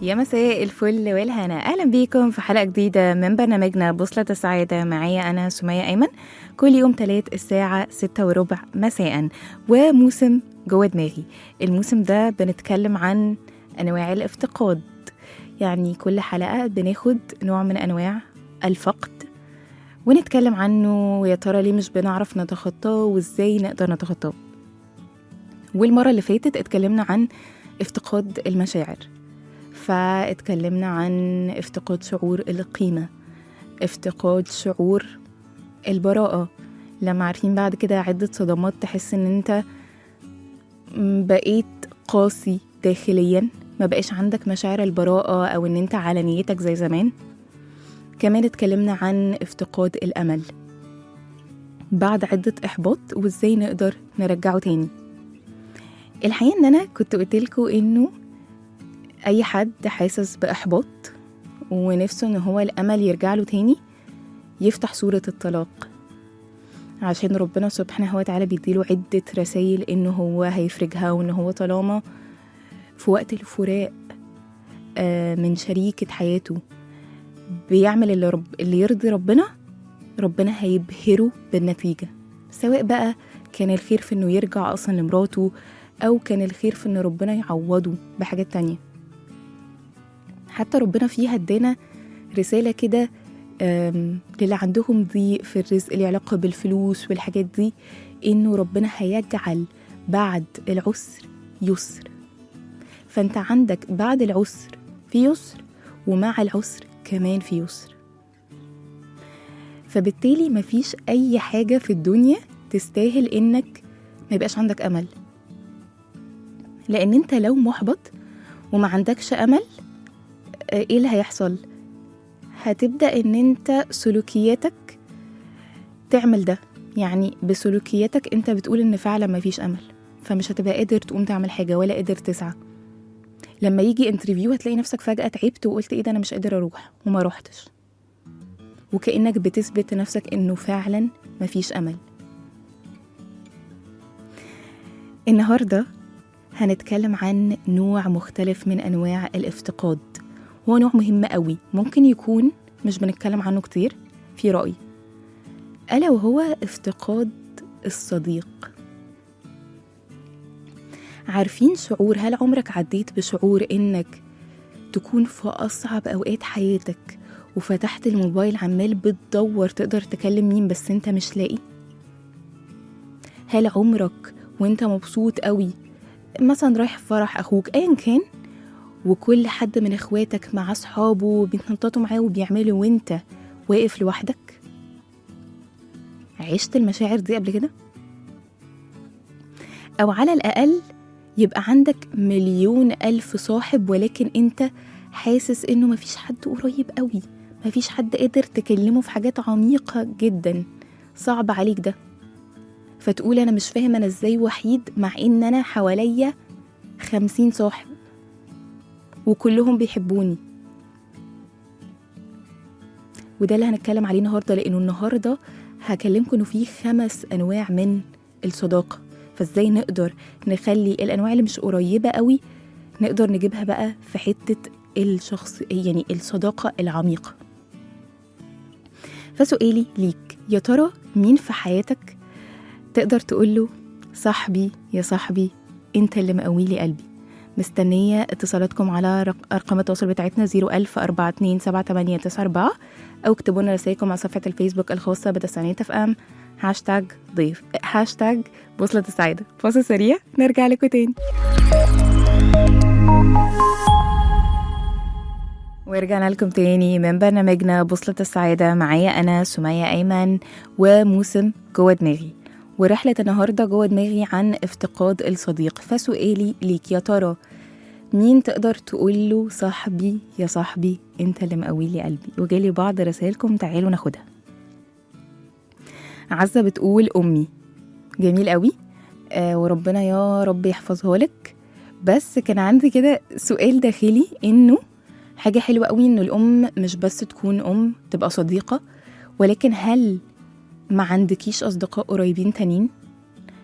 يا مساء الفل والهنا، أهلا بيكم في حلقة جديدة من برنامجنا بوصلة السعادة. معايا أنا سمية أيمن، كل يوم تلات الساعة 6:15 مساء. وموسم جوه دماغي، الموسم ده بنتكلم عن أنواع الافتقاد. يعني كل حلقة بناخد نوع من أنواع الفقد ونتكلم عنه، ويا ترى ليه مش بنعرف نتخطاه وإزاي نقدر نتخطاه. والمرة اللي فاتت اتكلمنا عن افتقاد المشاعر، فاتكلمنا عن افتقاد شعور القيمة، افتقاد شعور البراءة، لما عارفين بعد كده عدة صدمات تحس ان انت بقيت قاسي داخليا، ما بقاش عندك مشاعر البراءة او ان انت على نيتك زي زمان. كمان اتكلمنا عن افتقاد الأمل بعد عدة إحباط وازاي نقدر نرجعه تاني. الحقيقة ان انا كنت قلتلكوا انه أي حد حاسس بإحباط ونفسه إن هو الأمل يرجع له تاني يفتح سورة الطلاق، عشان ربنا سبحانه وتعالى بيديله عدة رسائل إنه هو هيفرجها، وإنه هو طالما في وقت الفراق من شريكة حياته بيعمل اللي يرضي ربنا هيبهره بالنتيجة، سواء بقى كان الخير في إنه يرجع أصلا لمراته، أو كان الخير في إن ربنا يعوضه بحاجات تانية. حتى ربنا فيها ادانا رسالة كده للي عندهم ضيق في الرزق، اللي علاقة بالفلوس والحاجات دي، إنه ربنا هيجعل بعد العسر يسر. فأنت عندك بعد العسر في يسر، ومع العسر كمان في يسر. فبالتالي مفيش أي حاجة في الدنيا تستاهل إنك ما يبقاش عندك أمل، لأن أنت لو محبط وما عندكش أمل، ايه اللي هيحصل؟ هتبدأ ان انت سلوكياتك تعمل ده. يعني بسلوكياتك انت بتقول ان فعلا مفيش امل، فمش هتبقى قادر تقوم تعمل حاجة ولا قادر تسعى. لما يجي انترفيو هتلاقي نفسك فجأة تعبت وقلت ايه ده، انا مش قادر اروح، وما روحتش، وكأنك بتثبت لنفسك انه فعلا مفيش امل. النهاردة هنتكلم عن نوع مختلف من انواع الافتقاد، هو نوع مهم قوي، ممكن يكون مش بنتكلم عنه كتير في رأيي، ألا وهو افتقاد الصديق. عارفين شعور، هل عمرك عديت بشعور إنك تكون في أصعب أوقات حياتك وفتحت الموبايل عمال بتدور تقدر تكلم مين بس انت مش لاقي؟ هل عمرك وانت مبسوط قوي، مثلا رايح فرح أخوك أيا كان، وكل حد من اخواتك مع اصحابه بيتنططوا معاه وبيعملوا وانت واقف لوحدك؟ عشت المشاعر دي قبل كده؟ او على الاقل يبقى عندك 1,000,000 صاحب، ولكن انت حاسس انه مفيش حد قريب قوي، مفيش حد قادر تكلمه في حاجات عميقة جدا، صعب عليك ده. فتقول انا مش فاهم انا ازاي وحيد، مع ان انا حواليا 50 صاحب وكلهم بيحبوني. وده اللي هنتكلم عليه النهاردة، لأنه النهاردة هكلمكم إنه فيه 5 أنواع من الصداقة، فازاي نقدر نخلي الأنواع اللي مش قريبة قوي نقدر نجيبها بقى في حتة الشخص، يعني الصداقة العميقة. فسؤالي ليك، يا ترى مين في حياتك تقدر تقوله صاحبي يا صاحبي انت اللي مقويلي قلبي؟ مستنية اتصالاتكم على أرقام التواصل بتاعتنا 010427894، أو اكتبوا لنا رسائلكم على صفحة الفيسبوك الخاصة بتسعينات FM #ضيف بوصلة السعادة. فاصل سريع نرجع لكم تاني. ورجعنا لكم تاني من برنامجنا بوصلة السعادة. معايا أنا سمية أيمن وموسم جوه دماغي، ورحلة النهاردة جوه دماغي عن افتقاد الصديق. فسؤالي ليك، يا ترى مين تقدر تقوله صاحبي يا صاحبي انت اللي مقويلي قلبي؟ وجالي بعض رسائلكم، تعالوا ناخدها. عزة بتقول أمي. جميل قوي، وربنا يا رب يحفظها لك. بس كان عندي كده سؤال داخلي، انه حاجة حلوة قوي انه الأم مش بس تكون أم، تبقى صديقة، ولكن هل ما عندكيش أصدقاء قريبين تانيين؟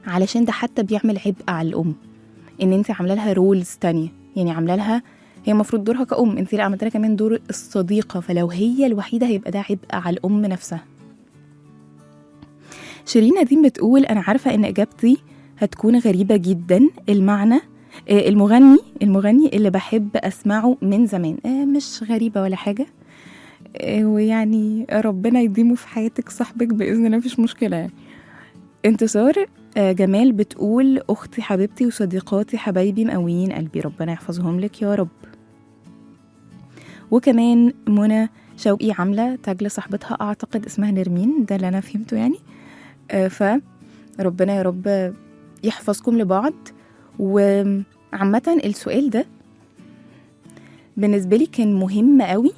علشان ده حتى بيعمل عبء على الأم، ان انت عامله لها رولز تانية، يعني عامله لها هي المفروض دورها كأم، انت لا عملت لها كمان دور الصديقة، فلو هي الوحيدة هيبقى ده عبء على الأم نفسها. شيرين نديم بتقول أنا عارفة إن إجابتي هتكون غريبة جدا، المعنى المغني اللي بحب أسمعه من زمان. مش غريبة ولا حاجة، ويعني ربنا يديمه في حياتك صاحبك بإذن الله، مفيش مشكلة يعني. انتصار جمال بتقول أختي حبيبتي وصديقاتي حبايبي مقويين قلبي، ربنا يحفظهم لك يا رب. وكمان منى شوقي عاملة تاج لصاحبتها، أعتقد اسمها نرمين، ده اللي أنا فهمته يعني. فربنا يا رب يحفظكم لبعض. وعامة السؤال ده بالنسبة لي كان مهم قوي،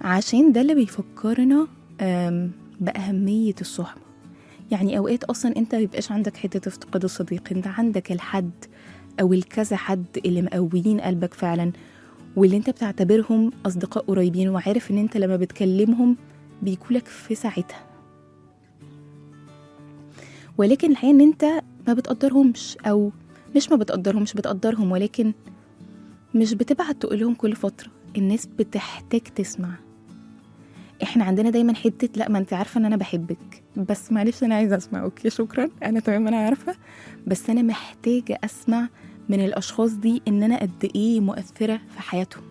عشان ده اللي بيفكرنا بأهمية الصحبة. يعني أوقات أصلا أنت مبيبقاش عندك حتة افتقاد الصديق، أنت عندك الحد أو الكذا حد اللي مقويين قلبك فعلا، واللي أنت بتعتبرهم أصدقاء قريبين، وعارف أن أنت لما بتكلمهم بيكولك في ساعتها. ولكن الحقيقة أن أنت ما بتقدرهمش، أو مش ما بتقدرهمش، بتقدرهم ولكن مش بتبعت تقولهم كل فترة. الناس بتحتاج تسمع. احنا عندنا دايما حتة لا، ما انت عارفة ان انا بحبك، بس معلش انا عايزة اسمع. اوكي شكرا، انا تمام، انا عارفة، بس انا محتاجة اسمع من الاشخاص دي ان انا قد ايه مؤثرة في حياتهم.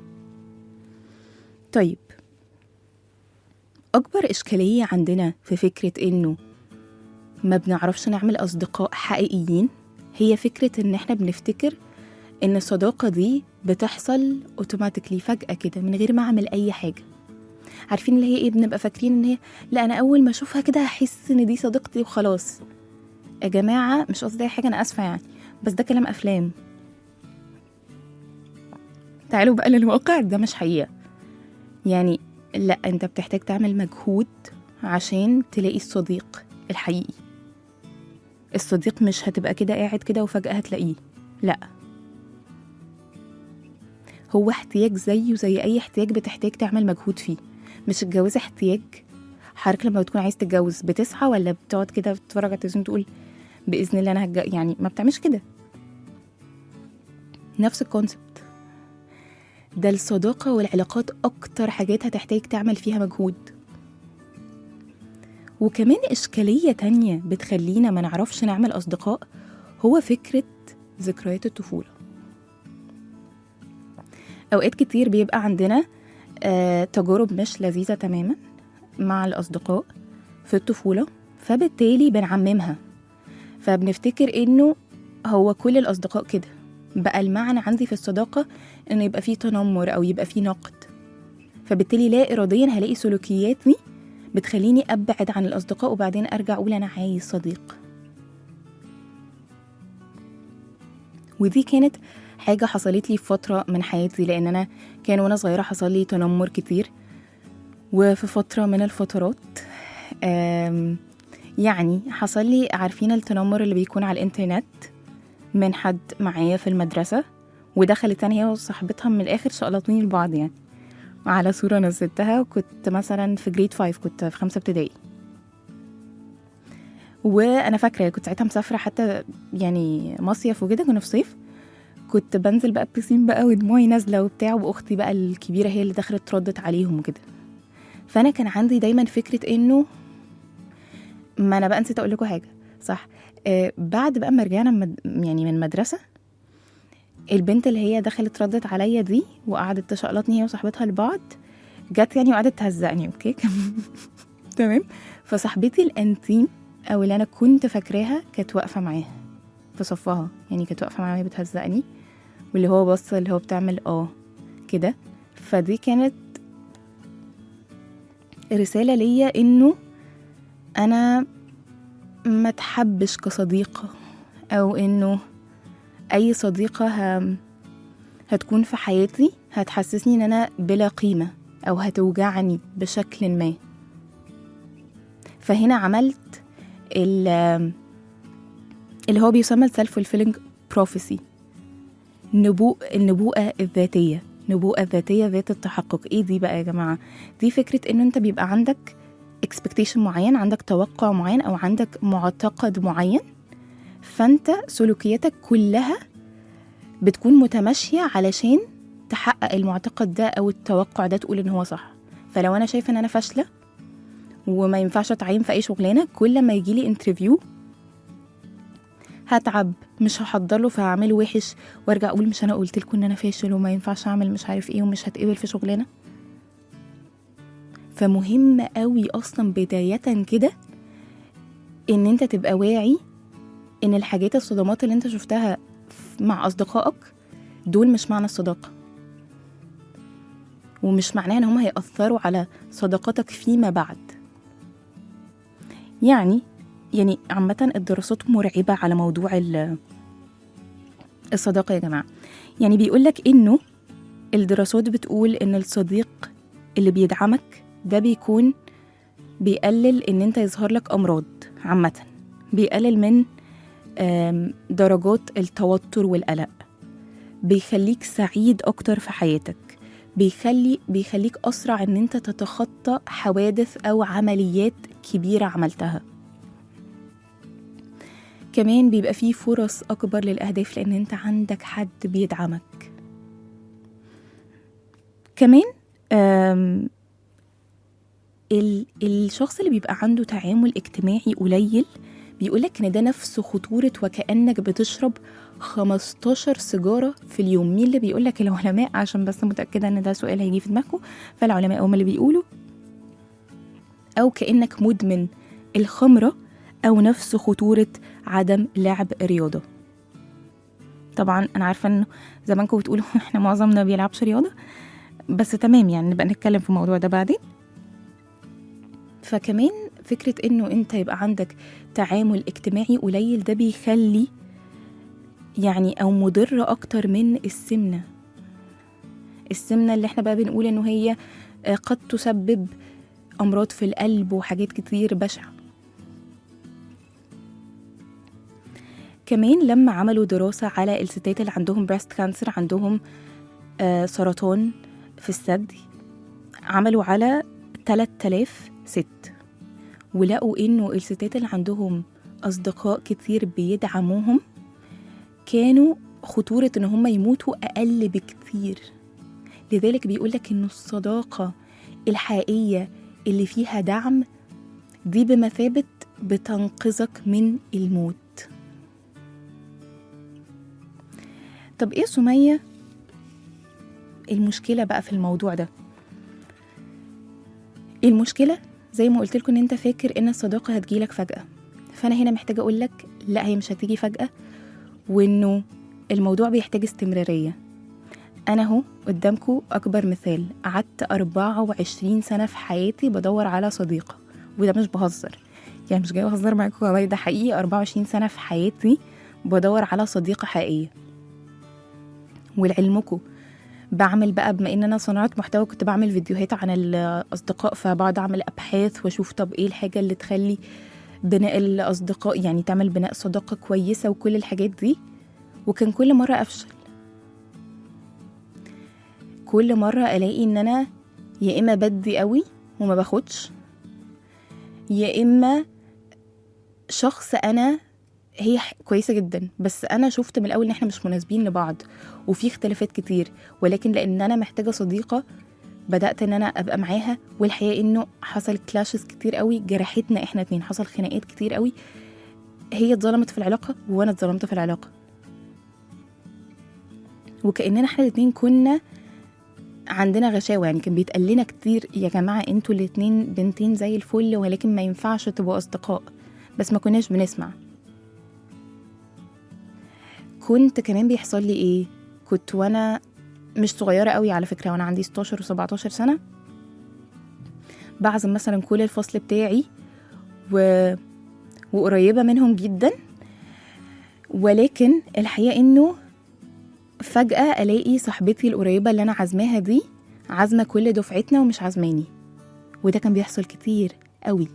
طيب، اكبر اشكالية عندنا في فكرة انه ما بنعرفش نعمل اصدقاء حقيقيين هي فكرة ان احنا بنفتكر ان الصداقة دي بتحصل اوتوماتيكلي فجأة كده من غير ما اعمل اي حاجة. عارفين اللي هي ايه؟ بنبقى فاكرين ان هي لا، انا اول ما اشوفها كده هحس ان دي صديقتي وخلاص. يا جماعة مش قصدي اي حاجة، انا اسفة يعني، بس ده كلام افلام. تعالوا بقى للواقع، ده مش حقيقة. يعني لا، انت بتحتاج تعمل مجهود عشان تلاقي الصديق الحقيقي. الصديق مش هتبقى كده قاعد كده وفجأة هتلاقيه، لا، هو احتياج زيه زي اي احتياج بتحتاج تعمل مجهود فيه. مش الجواز احتياج؟ حضرتك لما بتكون عايز تتجوز بتسعى، ولا بتقعد كده بتتفرج على التلفزيون تقول بإذن الله أنا يعني ما بتعملش كده. نفس الكونسبت ده. الصداقة والعلاقات أكتر حاجات هتحتاج تعمل فيها مجهود. وكمان إشكالية تانية بتخلينا ما نعرفش نعمل أصدقاء هو فكرة ذكريات الطفولة. أوقات كتير بيبقى عندنا تجارب مش لذيذة تماما مع الأصدقاء في الطفولة، فبالتالي بنعممها، فبنفتكر إنه هو كل الأصدقاء كده. بقى المعنى عندي في الصداقة إنه يبقى فيه تنمر أو يبقى فيه نقد، فبالتالي لا إراديا هلاقي سلوكياتي بتخليني أبعد عن الأصدقاء، وبعدين أرجع أقول أنا عايز صديق. ودي كانت حاجة حصلت لي في فترة من حياتي، لأن أنا كان وأنا صغيرة حصل لي تنمر كتير. وفي فترة من الفترات يعني حصل لي، عارفين التنمر اللي بيكون على الإنترنت من حد معايا في المدرسة، ودخلت أنا هي وصاحبتها من الآخر شقلطوني لبعض يعني على صورة نزلتها. وكنت مثلا في جريد 5، كنت في 5 ابتدائي. وأنا فاكرة كنت ساعتها مسافرة حتى يعني مصيف وكده، كنا في صيف. كنت بنزل بقى بسين بقى ودموعي نازلة وبتاع، وأختي بقى الكبيرة هي اللي دخلت ردت عليهم وكده. فأنا كان عندي دايما فكرة إنه ما أنا بقى نسيت أقول لكم حاجة صح. بعد بقى ما رجعنا يعني من المدرسة، البنت اللي هي دخلت ردت عليا دي وقعدت تشقلطني هي وصاحبتها لبعض، جت يعني وقعدت تهزقني. اوكي تمام. فصاحبتي الانتيم او اللي انا كنت فاكراها كانت واقفه معاها في صفها، يعني كانت واقفه معايا بتهزقني، واللي هو بص اللي هو بتعمل كده. فدي كانت رساله ليا انه انا ما تحبش كصديقه، او انه اي صديقه هتكون في حياتي هتحسسني ان انا بلا قيمه او هتوجعني بشكل ما. فهنا عملت اللي هو بيسمى self fulfilling prophecy، النبوءة الذاتية. نبوءة ذاتية ذات التحقق. ايه دي بقى يا جماعة؟ دي فكرة انه انت بيبقى عندك expectation معين، عندك توقع معين او عندك معتقد معين، فانت سلوكياتك كلها بتكون متماشية علشان تحقق المعتقد ده أو التوقع ده، تقول إن هو صح. فلو أنا شايفة إن أنا فاشلة وما ينفعش أتعين في أي شغلانة، كل ما يجيلي انترفيو هتعب، مش هحضرله فهعمله وحش، وارجع اقول مش انا قلت لكم ان انا فاشل وما ينفعش اعمل مش عارف ايه ومش هتقبل في شغلانه. فمهم قوي اصلا بدايه كده ان انت تبقى واعي ان الحاجات الصدمات اللي انت شفتها مع اصدقائك دول مش معنى الصداقه، ومش معناها ان هم هيأثروا على صداقتك فيما بعد. يعني عامة الدراسات مرعبة على موضوع الصداقة يا جماعة. يعني بيقولك إنه الدراسات بتقول إن الصديق اللي بيدعمك ده بيكون بيقلل إن أنت يظهر لك أمراض، عامة بيقلل من درجات التوتر والقلق، بيخليك سعيد أكتر في حياتك، بيخليك أسرع إن أنت تتخطى حوادث أو عمليات كبيرة عملتها. كمان بيبقى فيه فرص أكبر للأهداف لأن أنت عندك حد بيدعمك. كمان الشخص اللي بيبقى عنده تعامل اجتماعي قليل بيقولك إن ده نفس خطورة وكأنك بتشرب 15 سيجارة في اليوم. مين اللي بيقولك؟ العلماء، عشان بس متأكدة إن ده سؤال هيجي في دماغكم. فالعلماء هم اللي بيقولوا أو كأنك مدمن الخمرة أو نفس خطورة عدم لعب رياضة. طبعا أنا عارفة إنه زمانكم بتقولوا إحنا معظمنا بيلعبش رياضة، بس تمام، يعني نبقى نتكلم في الموضوع ده بعدين. فكمان فكرة إنه أنت يبقى عندك تعامل اجتماعي قليل ده بيخلي أو مضر أكتر من السمنة اللي احنا بقى بنقول إنه هي قد تسبب أمراض في القلب وحاجات كتير بشعة. كمان لما عملوا دراسة على الستات اللي عندهم بريست كانسر، عندهم سرطان في الثدي، عملوا على 3000 ست، ولقوا إنه الستات اللي عندهم أصدقاء كتير بيدعموهم كانوا خطورة إن هم يموتوا أقل بكتير. لذلك بيقولك إنه الصداقة الحقيقية اللي فيها دعم دي بمثابة بتنقذك من الموت. طب إيه سمية المشكلة بقى في الموضوع ده؟ المشكلة زي ما قلت لكم إن أنت فاكر إن الصداقة هتجيلك فجأة. فأنا هنا محتاجة أقولك لا، هي مش هتيجي فجأة، وإنه الموضوع بيحتاج استمرارية. أنا هو قدامكم أكبر مثال، قعدت 24 سنة في حياتي بدور على صديقة، وده مش بهزر، يعني مش جاي أهزر معاكم والله، ده حقيقي. 24 سنة في حياتي بدور على صديقة حقيقية. ولعلمكم بعمل بقى، بما ان انا صناعة محتوى كنت بعمل فيديوهات عن الاصدقاء، فبقعد اعمل ابحاث واشوف طب ايه الحاجة اللي تخلي بناء الاصدقاء، يعني تعمل بناء صداقة كويسة وكل الحاجات دي. وكان كل مرة افشل، كل مرة الاقي ان انا يا اما بدي قوي وما باخدش، يا اما شخص انا هي كويسة جدا بس أنا شفت من الأول إن إحنا مش مناسبين لبعض وفي اختلافات كتير، ولكن لأن أنا محتاجة صديقة بدأت إن أنا أبقى معاها. والحقيقة إنه حصل كلاشز كتير قوي جرحتنا إحنا اتنين، حصل خناقات كتير قوي، هي اتظلمت في العلاقة وأنا اتظلمت في العلاقة، وكأننا إحنا الاتنين كنا عندنا غشاوة. يعني كان بيتقال لنا كتير يا جماعة انتوا الاتنين بنتين زي الفل ولكن ما ينفعش تبقوا أصدقاء، بس ما كناش بنسمع. كنت كمان بيحصل لي ايه، كنت وانا مش صغيرة قوي على فكرة، وانا عندي 16 و17 سنة بعزم مثلا كل الفصل بتاعي وقريبة منهم جدا، ولكن الحقيقة انه فجأة الاقي صاحبتي القريبة اللي انا عزماها دي عزمة كل دفعتنا ومش عزماني. وده كان بيحصل كتير قوي.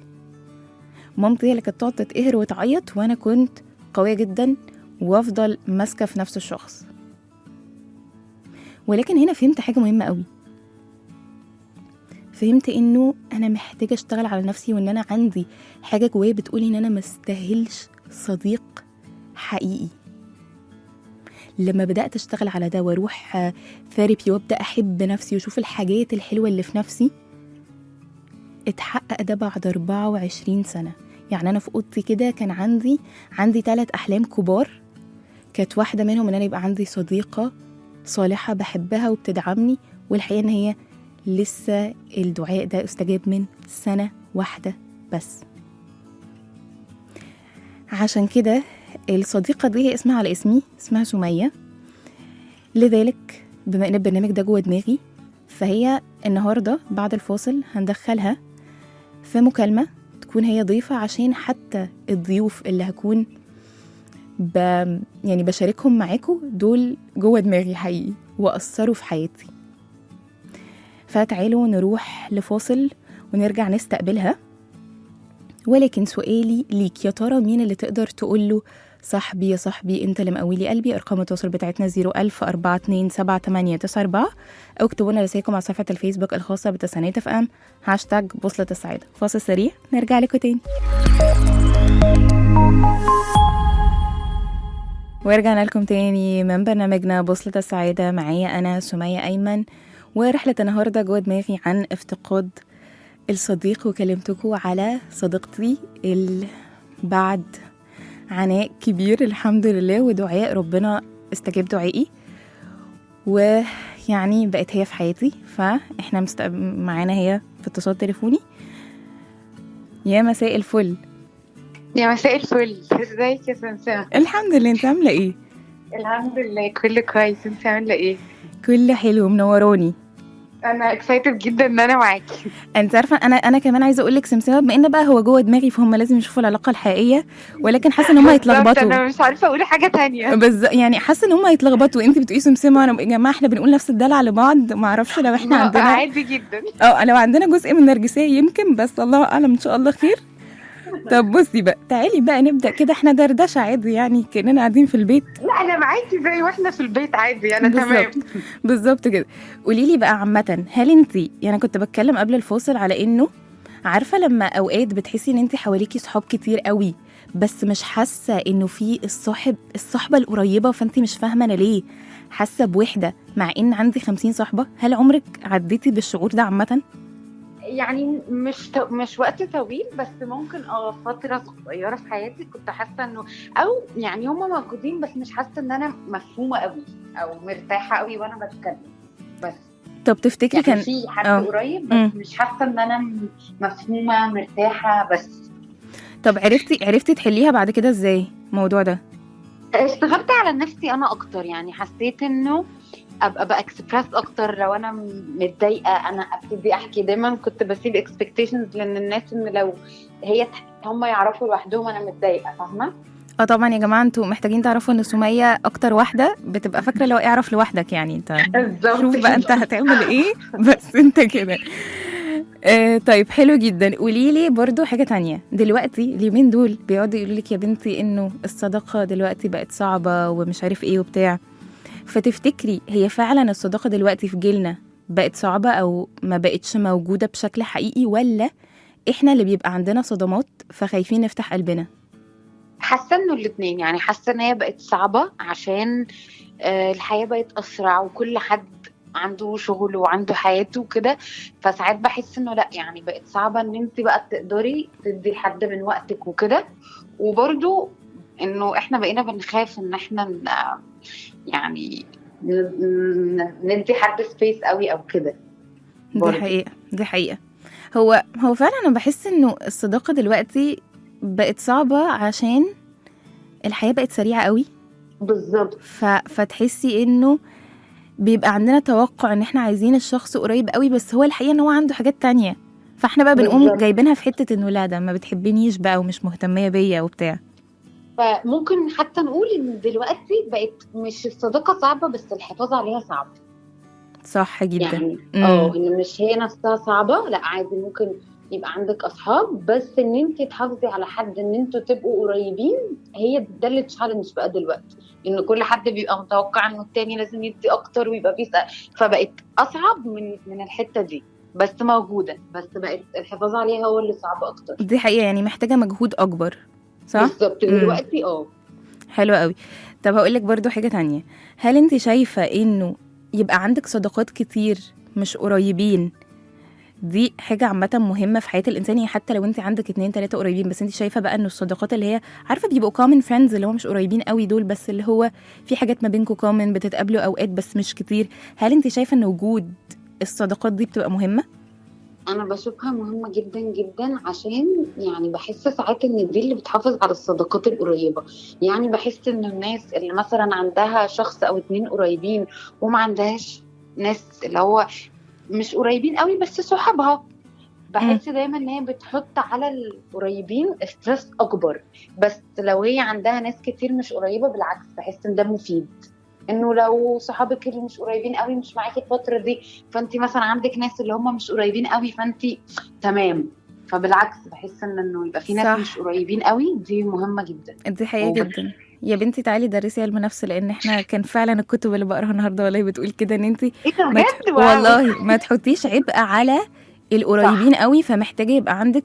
مامتي هي اللي كانت تقعد تتقهر وتعيط وانا كنت قوية جدا وافضل ماسكة في نفس الشخص. ولكن هنا فهمت حاجة مهمة قوي، فهمت انه انا محتاجة اشتغل على نفسي، وان انا عندي حاجة جوايا بتقولي ان انا مستاهلش صديق حقيقي. لما بدأت أشتغل على ده وأروح ثيرابي وأبدأ أحب نفسي وأشوف الحاجات الحلوة اللي في نفسي، اتحقق ده بعد 24 سنة. يعني أنا في أوضتي كده كان عندي 3 أحلام كبار. كانت واحدة منهم إن أنا يبقى عندي صديقة صالحة بحبها وبتدعمني، والحقيقة إن هي لسه الدعاء ده استجاب من سنة واحدة بس. عشان كده الصديقة دي هي اسمها على اسمي، اسمها سمية. لذلك بما ان البرنامج ده جوه دماغي، فهي النهاردة بعد الفاصل هندخلها في مكالمة تكون هي ضيفة، عشان حتى الضيوف اللي هكون يعني بشاركهم معاكم دول جوه دماغي حقيقي وأثروا في حياتي. فتعالوا نروح لفاصل ونرجع نستقبلها. ولكن سؤالي ليك، يا ترى مين اللي تقدر تقوله صاحبي يا صاحبي انت اللي مقويلي قلبي؟ ارقام التواصل بتاعتنا 010427894، او اكتبوا لنا رسائلكم على صفحة الفيسبوك الخاصة بتسانيت اف ام #بوصلة السعادة. فاصل سريع نرجع لكم تاني. ورجعنا لكم تاني من برنامجنا بوصلة السعادة، معايا أنا سمية أيمن، ورحلة النهاردة جوه دماغي عن افتقاد الصديق. وكلمتكم على صديقتي بعد عناء كبير الحمد لله ودعاء ربنا استجاب دعائي، ويعني بقت هي في حياتي. فاحنا معانا هي في اتصال تليفوني. يا مساء الفل. يا مساء الفل، ازيك يا سمسمة؟ الحمد لله، انت عامله ايه؟ الحمد لله كله كويس، انت عامله ايه؟ كله حلو، منوراني. انا اكسايتد جدا ان انا معاكي. انت عارفه انا كمان عايزه اقول لك سمسمه، بما ان بقى هو جوه دماغي فهم لازم يشوفوا العلاقه الحقيقيه، ولكن حاسه ان هم هيتلخبطوا. انا مش عارفه اقول حاجه تانية. بس يعني حاسه ان هم هيتلخبطوا. انت بتقولي سمسمه وانا يا جماعه احنا بنقول نفس الدلع لبعض، ما اعرفش لو احنا عندنا عادي جدا. لو عندنا جزء من النرجسيه يمكن، بس الله اعلم، ان شاء الله خير. طب بصي بقى، تعالي بقى نبدا كده، احنا دردشه عادي يعني كاننا قاعدين في البيت. لا انا معاكي زي واحنا في البيت عادي، انا تمام. بالظبط كده. قولي لي بقى عامه، هل انت يعني كنت بتكلم قبل الفاصل على انه عارفه لما اوقات بتحسي ان انت حواليكي صحاب كتير قوي بس مش حاسه انه في الصحبه القريبه، فانت مش فاهمه انا ليه حاسه بوحده مع ان عندي 50 صاحبه؟ هل عمرك عديتي بالشعور ده عامه؟ يعني مش وقت طويل، بس ممكن فتره صغيره في حياتي كنت حاسه انه او يعني هم موجودين، بس مش حاسه ان انا مفهومه قوي او مرتاحه قوي وانا بتكلم. بس طب تفتكري يعني كان في حد قريب بس مش حاسه ان انا مفهومه مرتاحه بس. طب عرفتي تحليها بعد كده ازاي الموضوع ده؟ اشتغلت على نفسي انا اكتر، يعني حسيت انه ابقى باكسبرس اكتر. لو انا متضايقه انا ابتدي احكي. دايما كنت بسيب اكسبكتيشنز لان الناس ان لو هم يعرفوا لوحدهم انا متضايقه، فاهمه؟ طبعا يا جماعه انتوا محتاجين تعرفوا ان سميه اكتر واحده بتبقى فاكره لو اعرف لوحدك، يعني انت شوف بقى انت هتعمل ايه بس انت كده. طيب حلو جدا. قولي لي برضو حاجه تانية. دلوقتي اليومين دول بيقعدوا يقولوا لك يا بنتي انه الصداقه دلوقتي بقت صعبه ومش عارف ايه وبتاع، فتفتكري هي فعلا الصداقه دلوقتي في جيلنا بقت صعبه او ما بقتش موجوده بشكل حقيقي، ولا احنا اللي بيبقى عندنا صدمات فخايفين نفتح قلبنا؟ حاسه انه الاثنين، يعني حاسه ان هي بقت صعبه عشان الحياه بقت اسرع وكل حد عنده شغل وعنده حياته وكده. فساعات بحس انه لا، يعني بقت صعبه ان انت بقى تقدري تدي لحد من وقتك وكده. وبرضو انه احنا بقينا بنخاف ان احنا يعني ندي حد سبيس قوي او كده. دي حقيقة. هو فعلا انا بحس انه الصداقة دلوقتي بقت صعبة عشان الحياة بقت سريعة قوي. بالظبط. فتحسي انه بيبقى عندنا توقع ان احنا عايزين الشخص قريب قوي، بس هو الحقيقة ان هو عنده حاجات تانية، فاحنا بقى بنقوم جايبينها في حتة انه لا ده ما بتحبنيش بقى ومش مهتمية بيا وبتاع. فممكن حتى نقول ان دلوقتي بقت مش الصداقة صعبة بس الحفاظ عليها صعب. صح جدا. يعني ان مش هي نفسها صعبة، لا عادي ممكن يبقى عندك اصحاب، بس ان انت تحافظي على حد ان انتوا تبقوا قريبين، هي ده اللي تشالنج بقى دلوقتي، ان كل حد بيبقى متوقع انه التاني لازم يدي اكتر ويبقى بيسأل، فبقت اصعب من الحتة دي، بس موجودة، بس بقت الحفاظ عليها هو اللي صعب اكتر. دي حقيقة، يعني محتاجة مجهود اكبر، صح؟ بالظبط دلوقتي. حلو قوي. طب هقولك برضو حاجة تانية، هل انت شايفة انه يبقى عندك صداقات كتير مش قريبين دي حاجة عامة مهمة في حياة الإنسان؟ يعني حتى لو انت عندك 2 3 قريبين، بس انت شايفة بقى انه الصداقات اللي هي عارفة بيبقوا common friends اللي هو مش قريبين قوي دول، بس اللي هو في حاجات ما بينكم common بتتقابلوا أوقات بس مش كتير، هل انت شايفة ان وجود الصداقات دي بتبقى مهمة؟ انا بشوفها مهمة جدا جدا، عشان يعني بحس ساعات ان دي اللي بتحافظ على الصداقات القريبة. يعني بحس ان الناس اللي مثلا عندها شخص او 2 قريبين وما عندهاش ناس اللي هو مش قريبين قوي بس صحابها، بحس دايما ان هي بتحط على القريبين ستريس اكبر. بس لو هي عندها ناس كتير مش قريبة، بالعكس بحس ان ده مفيد. انه لو صحابك اللي مش قريبين قوي مش معاكي الفترة دي، فانت مثلا عندك ناس اللي هم مش قريبين قوي، فانت تمام. فبالعكس بحس انه يبقى في ناس صح، مش قريبين قوي دي مهمة جدا. دي حقيقة جدا. يا بنتي تعالي درسي علم نفس، لان احنا كان فعلا الكتب اللي بقراها النهارده والله بتقول كده، ان انت ايه ده بجد؟ واو. والله ما تحطيش عبء على صح، القريبين قوي، فمحتاجة يبقى عندك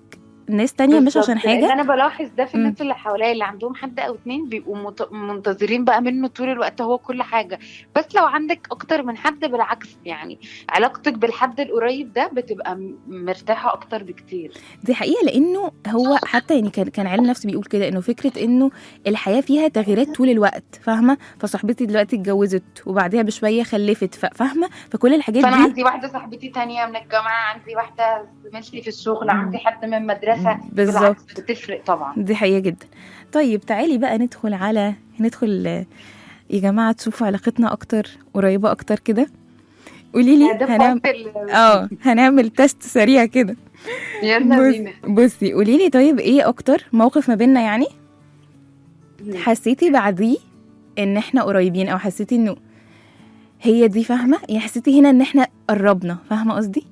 ناس تانية مش عشان بالظبط، لان حاجة. انا بلاحظ ده في مم. الناس اللي حواليا اللي عندهم حد او 2 بيبقوا منتظرين بقى منه طول الوقت هو كل حاجة. بس لو عندك اكتر من حد بالعكس، يعني علاقتك بالحد القريب ده بتبقى مرتاحة اكتر بكتير. دي حقيقة، لأنه هو حتى يعني كان علم نفس بيقول كده، إنه فكرة إنه الحياة فيها تغييرات طول الوقت، فاهمة؟ فصاحبتي دلوقتي اتجوزت وبعدها بشوية خلفت، فاهمة؟ فكل الحاجات فانا دي عندي واحده صاحبتي تانية من الجامعه، عندي واحده زميلتي في الشغل، عندي حد من مدرسه. بالعكس بالظبط، بتفرق طبعا. دي حقيقة جدا. طيب تعالي بقى ندخل يا جماعة تشوفوا علاقتنا أكتر قريبة أكتر كده. قوليلي ده بوينت هنعمل تيست سريع كده. يلا بينا. بصي قوليلي، طيب ايه اكتر موقف ما بيننا يعني حسيتي بعديه ان احنا قريبين، او حسيتي انه هي دي، فاهمه يعني؟ حسيتي هنا ان احنا قربنا، فاهمه قصدي؟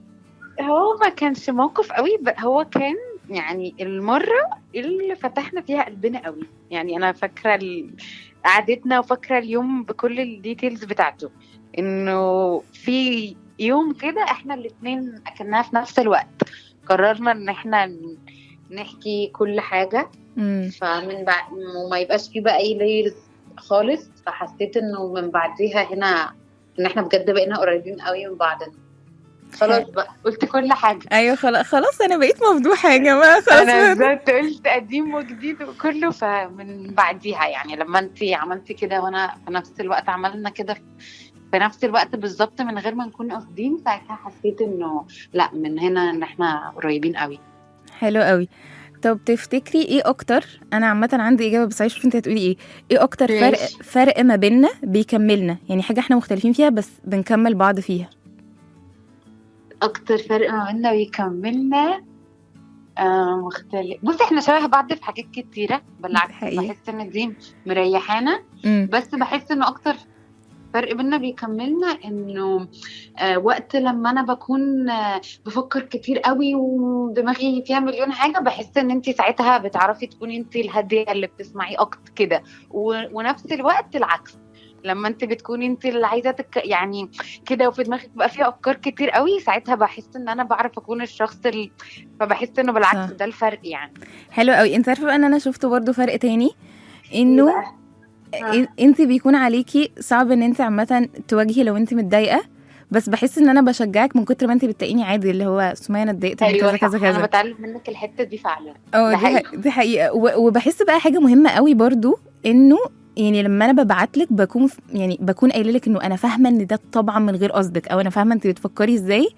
هو ما كانش موقف قوي، هو كان يعني المره اللي فتحنا فيها قلبنا قوي. يعني انا فاكره قعدتنا وفاكره اليوم بكل الديتيلز بتاعته. انه في يوم كده احنا الاتنين اكلناها في نفس الوقت، قررنا ان احنا نحكي كل حاجه. فمن بعد وما يبقاش فيه بقى اي لايرز خالص، فحسيت انه من بعديها هنا ان احنا بجد بقينا قريبين قوي من بعضنا. خلاص بقى قلت كل حاجة. ايوه خلاص انا بقيت مفضوحه يا جماعه، خلاص انا بالظبط قلت قديم وجديد وكله. فمن بعديها يعني لما انت عملتي كده وانا في نفس الوقت عملنا كده في نفس الوقت بالظبط من غير ما نكون قاصدين، ساعتها حسيت انه لا، من هنا ان احنا قريبين قوي. حلو قوي. طب تفتكري ايه اكتر، انا عامه عندي اجابه بس عايز اشوف انت هتقولي ايه اكتر فرق ما بيننا بيكملنا، يعني حاجه احنا مختلفين فيها بس بنكمل بعض فيها؟ اكتر فرق ما بيننا بيكملنا مختلف. بصي احنا شبه بعض في حاجات كتيرة، بالعكس بحس ان دي مريحانا. بس بحس انه اكتر فرق بيننا بيكملنا انه وقت لما انا بكون بفكر كتير قوي ودماغي فيها مليون حاجة، بحس ان انتي ساعتها بتعرفي تكوني انتي الهادية اللي بتسمعي اكتر كده. ونفس الوقت العكس، لما انت بتكوني انت اللي عايزه يعني كده وفي دماغك بقى فيها افكار كتير قوي، ساعتها بحس ان انا بعرف اكون الشخص فبحس انه بالعكس ده الفرق يعني. حلو قوي. انت عارفه بقى ان انا شفت برضو فرق تاني، انه انت بيكون عليكي صعب ان انت عامه تواجهي لو انت متضايقه، بس بحس ان انا بشجعك من كتر ما انت بتلاقيني عادي، اللي هو سمية انا اتضايقت من كذا كذا كذا. انا بتعلم منك الحته دي فعلا. دي حقيقه. وبحس بقى حاجه مهمه قوي برضو، انه يعني لما انا ببعتلك بكون قايله لك انه انا فاهمه ان ده طبعا من غير قصدك، او انا فاهمه انت بتفكري ازاي،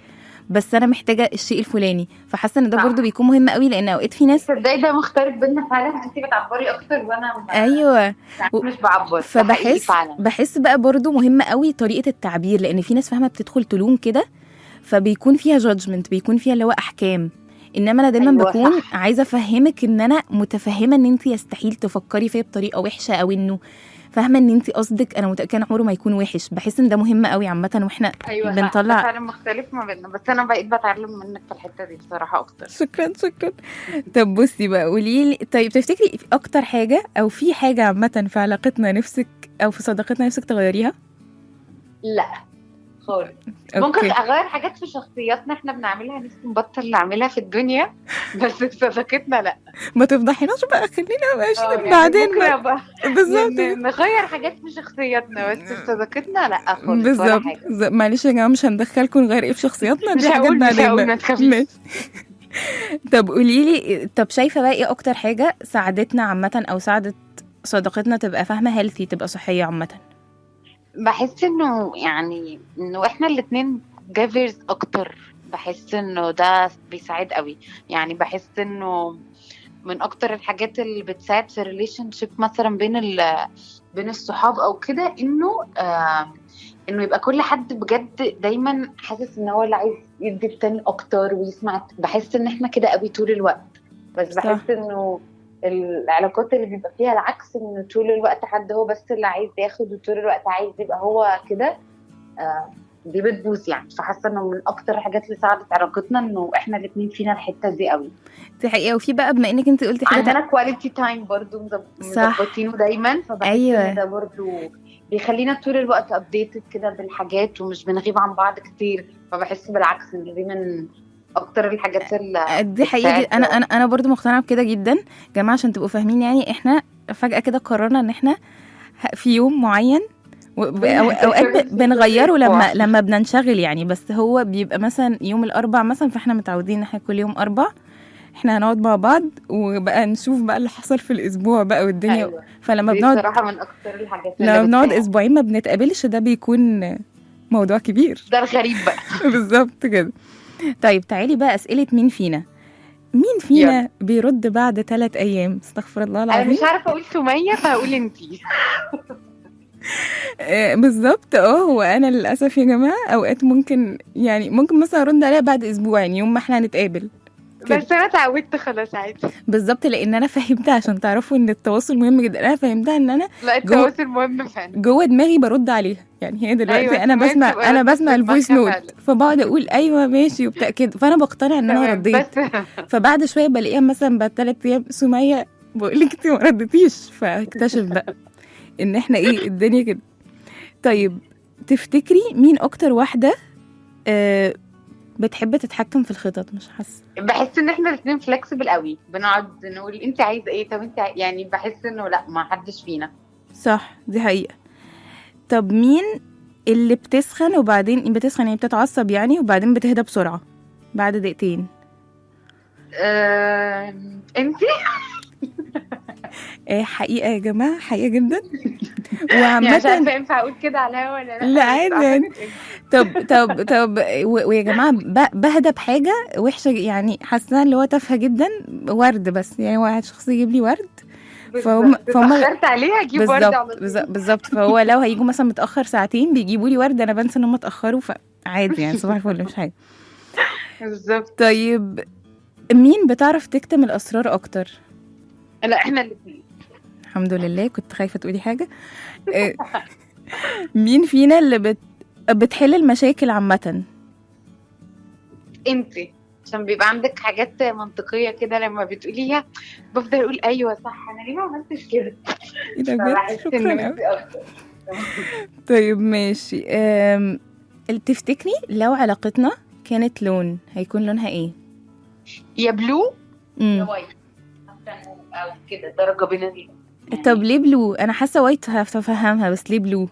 بس انا محتاجه الشيء الفلاني. فحاسه ان ده برضو بيكون مهم قوي، لان اوقات في ناس ده مختلف بينا فعلا، انت بتعبري اكتر وانا ايوه مش بعبر. بحس بقى برضو مهم قوي طريقه التعبير، لان في ناس فاهمه بتدخل تلوم كده، فبيكون فيها جادجمنت، بيكون فيها اللي هو احكام. انما انا دايما بكون عايزه افهمك ان انا متفهمه ان انت يستحيل تفكري فيا بطريقه وحشه، او انه فاهمه ان انت قصدك انا متاكده عمره ما يكون وحش. بحس ان ده مهم قوي عامه، واحنا بنطلع فعلا مختلف ما بيننا، بس انا بقيت بتعلم منك في الحته دي بصراحه اكتر. شكرا. طب بصي بقى قولي لي، طيب تفتكري اكتر حاجه او في حاجه عامه في علاقتنا نفسك او في صداقتنا نفسك تغيريها؟ لا خالص. ممكن اوكي اغير حاجات في شخصياتنا احنا بنعملها نفسي نبطل نعملها في الدنيا، بس في صداقتنا لا. ما تفضحيناش بقى، خلينا ماشي يعني بعدين ممكن بقى. ابقى بالظبط نغير حاجات في شخصياتنا، بس في صداقتنا لا خالص ولا بالظبط. حاجه. معلش يا جماعه مش هندخلكم نغير ايه في شخصياتنا، مش دي حاجات هقول بعدين ما بقى. تخافيش. ماشي. طب قولي لي، طب شايفه بقى ايه اكتر حاجه ساعدتنا عامه او ساعدت صداقتنا تبقى فاهمه هيلثي، تبقى صحيه عامه؟ بحس انه يعني انه احنا الاتنين جافرز اكتر، بحس انه ده بيساعد قوي. يعني بحس انه من اكتر الحاجات اللي بتساعد في ريليشن شيب مثلا بين الصحاب او كده، انه يبقى كل حد بجد دايما حاسس ان هو اللي عايز يدي التاني اكتر ويسمع. بحس ان احنا كده قوي طول الوقت، بس صح. بحس انه العلاقات اللي بيبقى فيها العكس، ان طول الوقت حد هو بس اللي عايز ياخد وطول الوقت عايز يبقى هو كده، دي بتبوظ يعني. فحاسه انه من اكتر الحاجات اللي ساعدت علاقتنا انه احنا الاتنين فينا الحته دي قوي. دي حقيقه. وفي بقى بما انك انت قلتي حاجه عندنا كواليتي تايم برضو صح. مظبطينه دايما، فبحس ايوه ان ده برضو بيخلينا طول الوقت ابديتد كده بالحاجات ومش بنغيب عن بعض كتير. فبحس بالعكس ان دي من اكتر الحاجات اللي دي حقيقه بتساعد. جدا. انا برضو مقتنعه بكده جدا يا جماعه، عشان تبقوا فاهمين. يعني احنا فجاه كده قررنا ان احنا في يوم معين اوقات بنغيره لما بننشغل يعني. بس هو بيبقى مثلا يوم الاربع مثلا، فاحنا متعودين ان احنا كل يوم اربع احنا هنقعد مع بعض وبقى نشوف بقى اللي حصل في الاسبوع بقى والدنيا. أيوة. فلما دي بنقعد صراحة من اكتر الحاجات لما اللي بنقعد بتساعد. اسبوعين ما بنتقابلش، ده بيكون موضوع كبير. ده الغريب بقى. بالظبط كده. طيب تعالي بقى اسئله مين فينا يلا. فينا بيرد بعد 3 ايام؟ استغفر الله انا العظيم. مش عارفة اقول سمية فهقول انتي. بالظبط. هو انا للاسف يا جماعه اوقات ممكن مثلا ارد عليها بعد اسبوع، يعني يوم ما احنا هنتقابل كده. بس انا اتعودت خلاص عادي. بالظبط، لان انا فهمتها عشان تعرفوا ان التواصل مهم جدا. انا فهمتها ان انا لا التواصل مهم فعلا. جوه دماغي برد عليها. يعني هي دلوقتي ايوه انا سمية بسمع بتبقى انا ردت بسمع في الفويس دماغها نوت، فعلا. فبقعد اقول ايوه ماشي وبتاع كده، فانا بقتنع ان انا تمام رديت. بس فبعد شويه بلاقيها مثلا بعد 3 ايام، سمية بقول لك انت ما ردتيش. فاكتشف بقى ان احنا ايه الدنيا كده. طيب تفتكري مين اكتر واحده بتحب تتحكم في الخطط؟ مش حاسه. بحس ان احنا الاثنين فلكسبل قوي، بنقعد نقول انت عايزه ايه، طب انت يعني بحس انه لا ما حدش فينا. صح دي حقيقه. طب مين اللي بتسخن وبعدين بتسخن يعني بتتعصب يعني وبعدين بتهدى بسرعه بعد دقيقتين؟ انت. حقيقه يا جماعه، حقيقه جدا. يعني مش عارفه وعامه ينفع اقول كده عليها ولا لا، لا بس عادي يعني. اعتقد انت. طب ويا جماعه بهدى بحاجه وحشه يعني، حاسه اللي هو تافهه جدا. ورد بس، يعني واحد شخص يجيب لي ورد فهم اتاخرت عليها اجيب ورده على طول. بالظبط. فهو لو هيجوا مثلا متاخر ساعتين بيجيبوا لي ورد، انا بنسى ان هم اتاخروا، فعادي يعني صباح الفل مش حاجه. بالظبط. طيب مين بتعرف تكتم الاسرار اكتر؟ لا احنا الاثنين. الحمد لله، كنت خايفه تقولي حاجه. مين فينا اللي بتحل المشاكل عامه؟ انت، عشان بيبقى عندك حاجات منطقيه كده لما بتقوليها بفضل اقول ايوه صح، انا ليه ما عملتش كده. ايه ده بجد؟ فبحس شكرا انه قوي. انت اكتر. طيب ماشي. تفتكري لو علاقتنا كانت لون هيكون لونها ايه؟ يا بلو يا مم. وايت، او كده درجه بين يعني. طب ليه بلو؟ انا حاسه وايت هفهمها، بس ليه بلو؟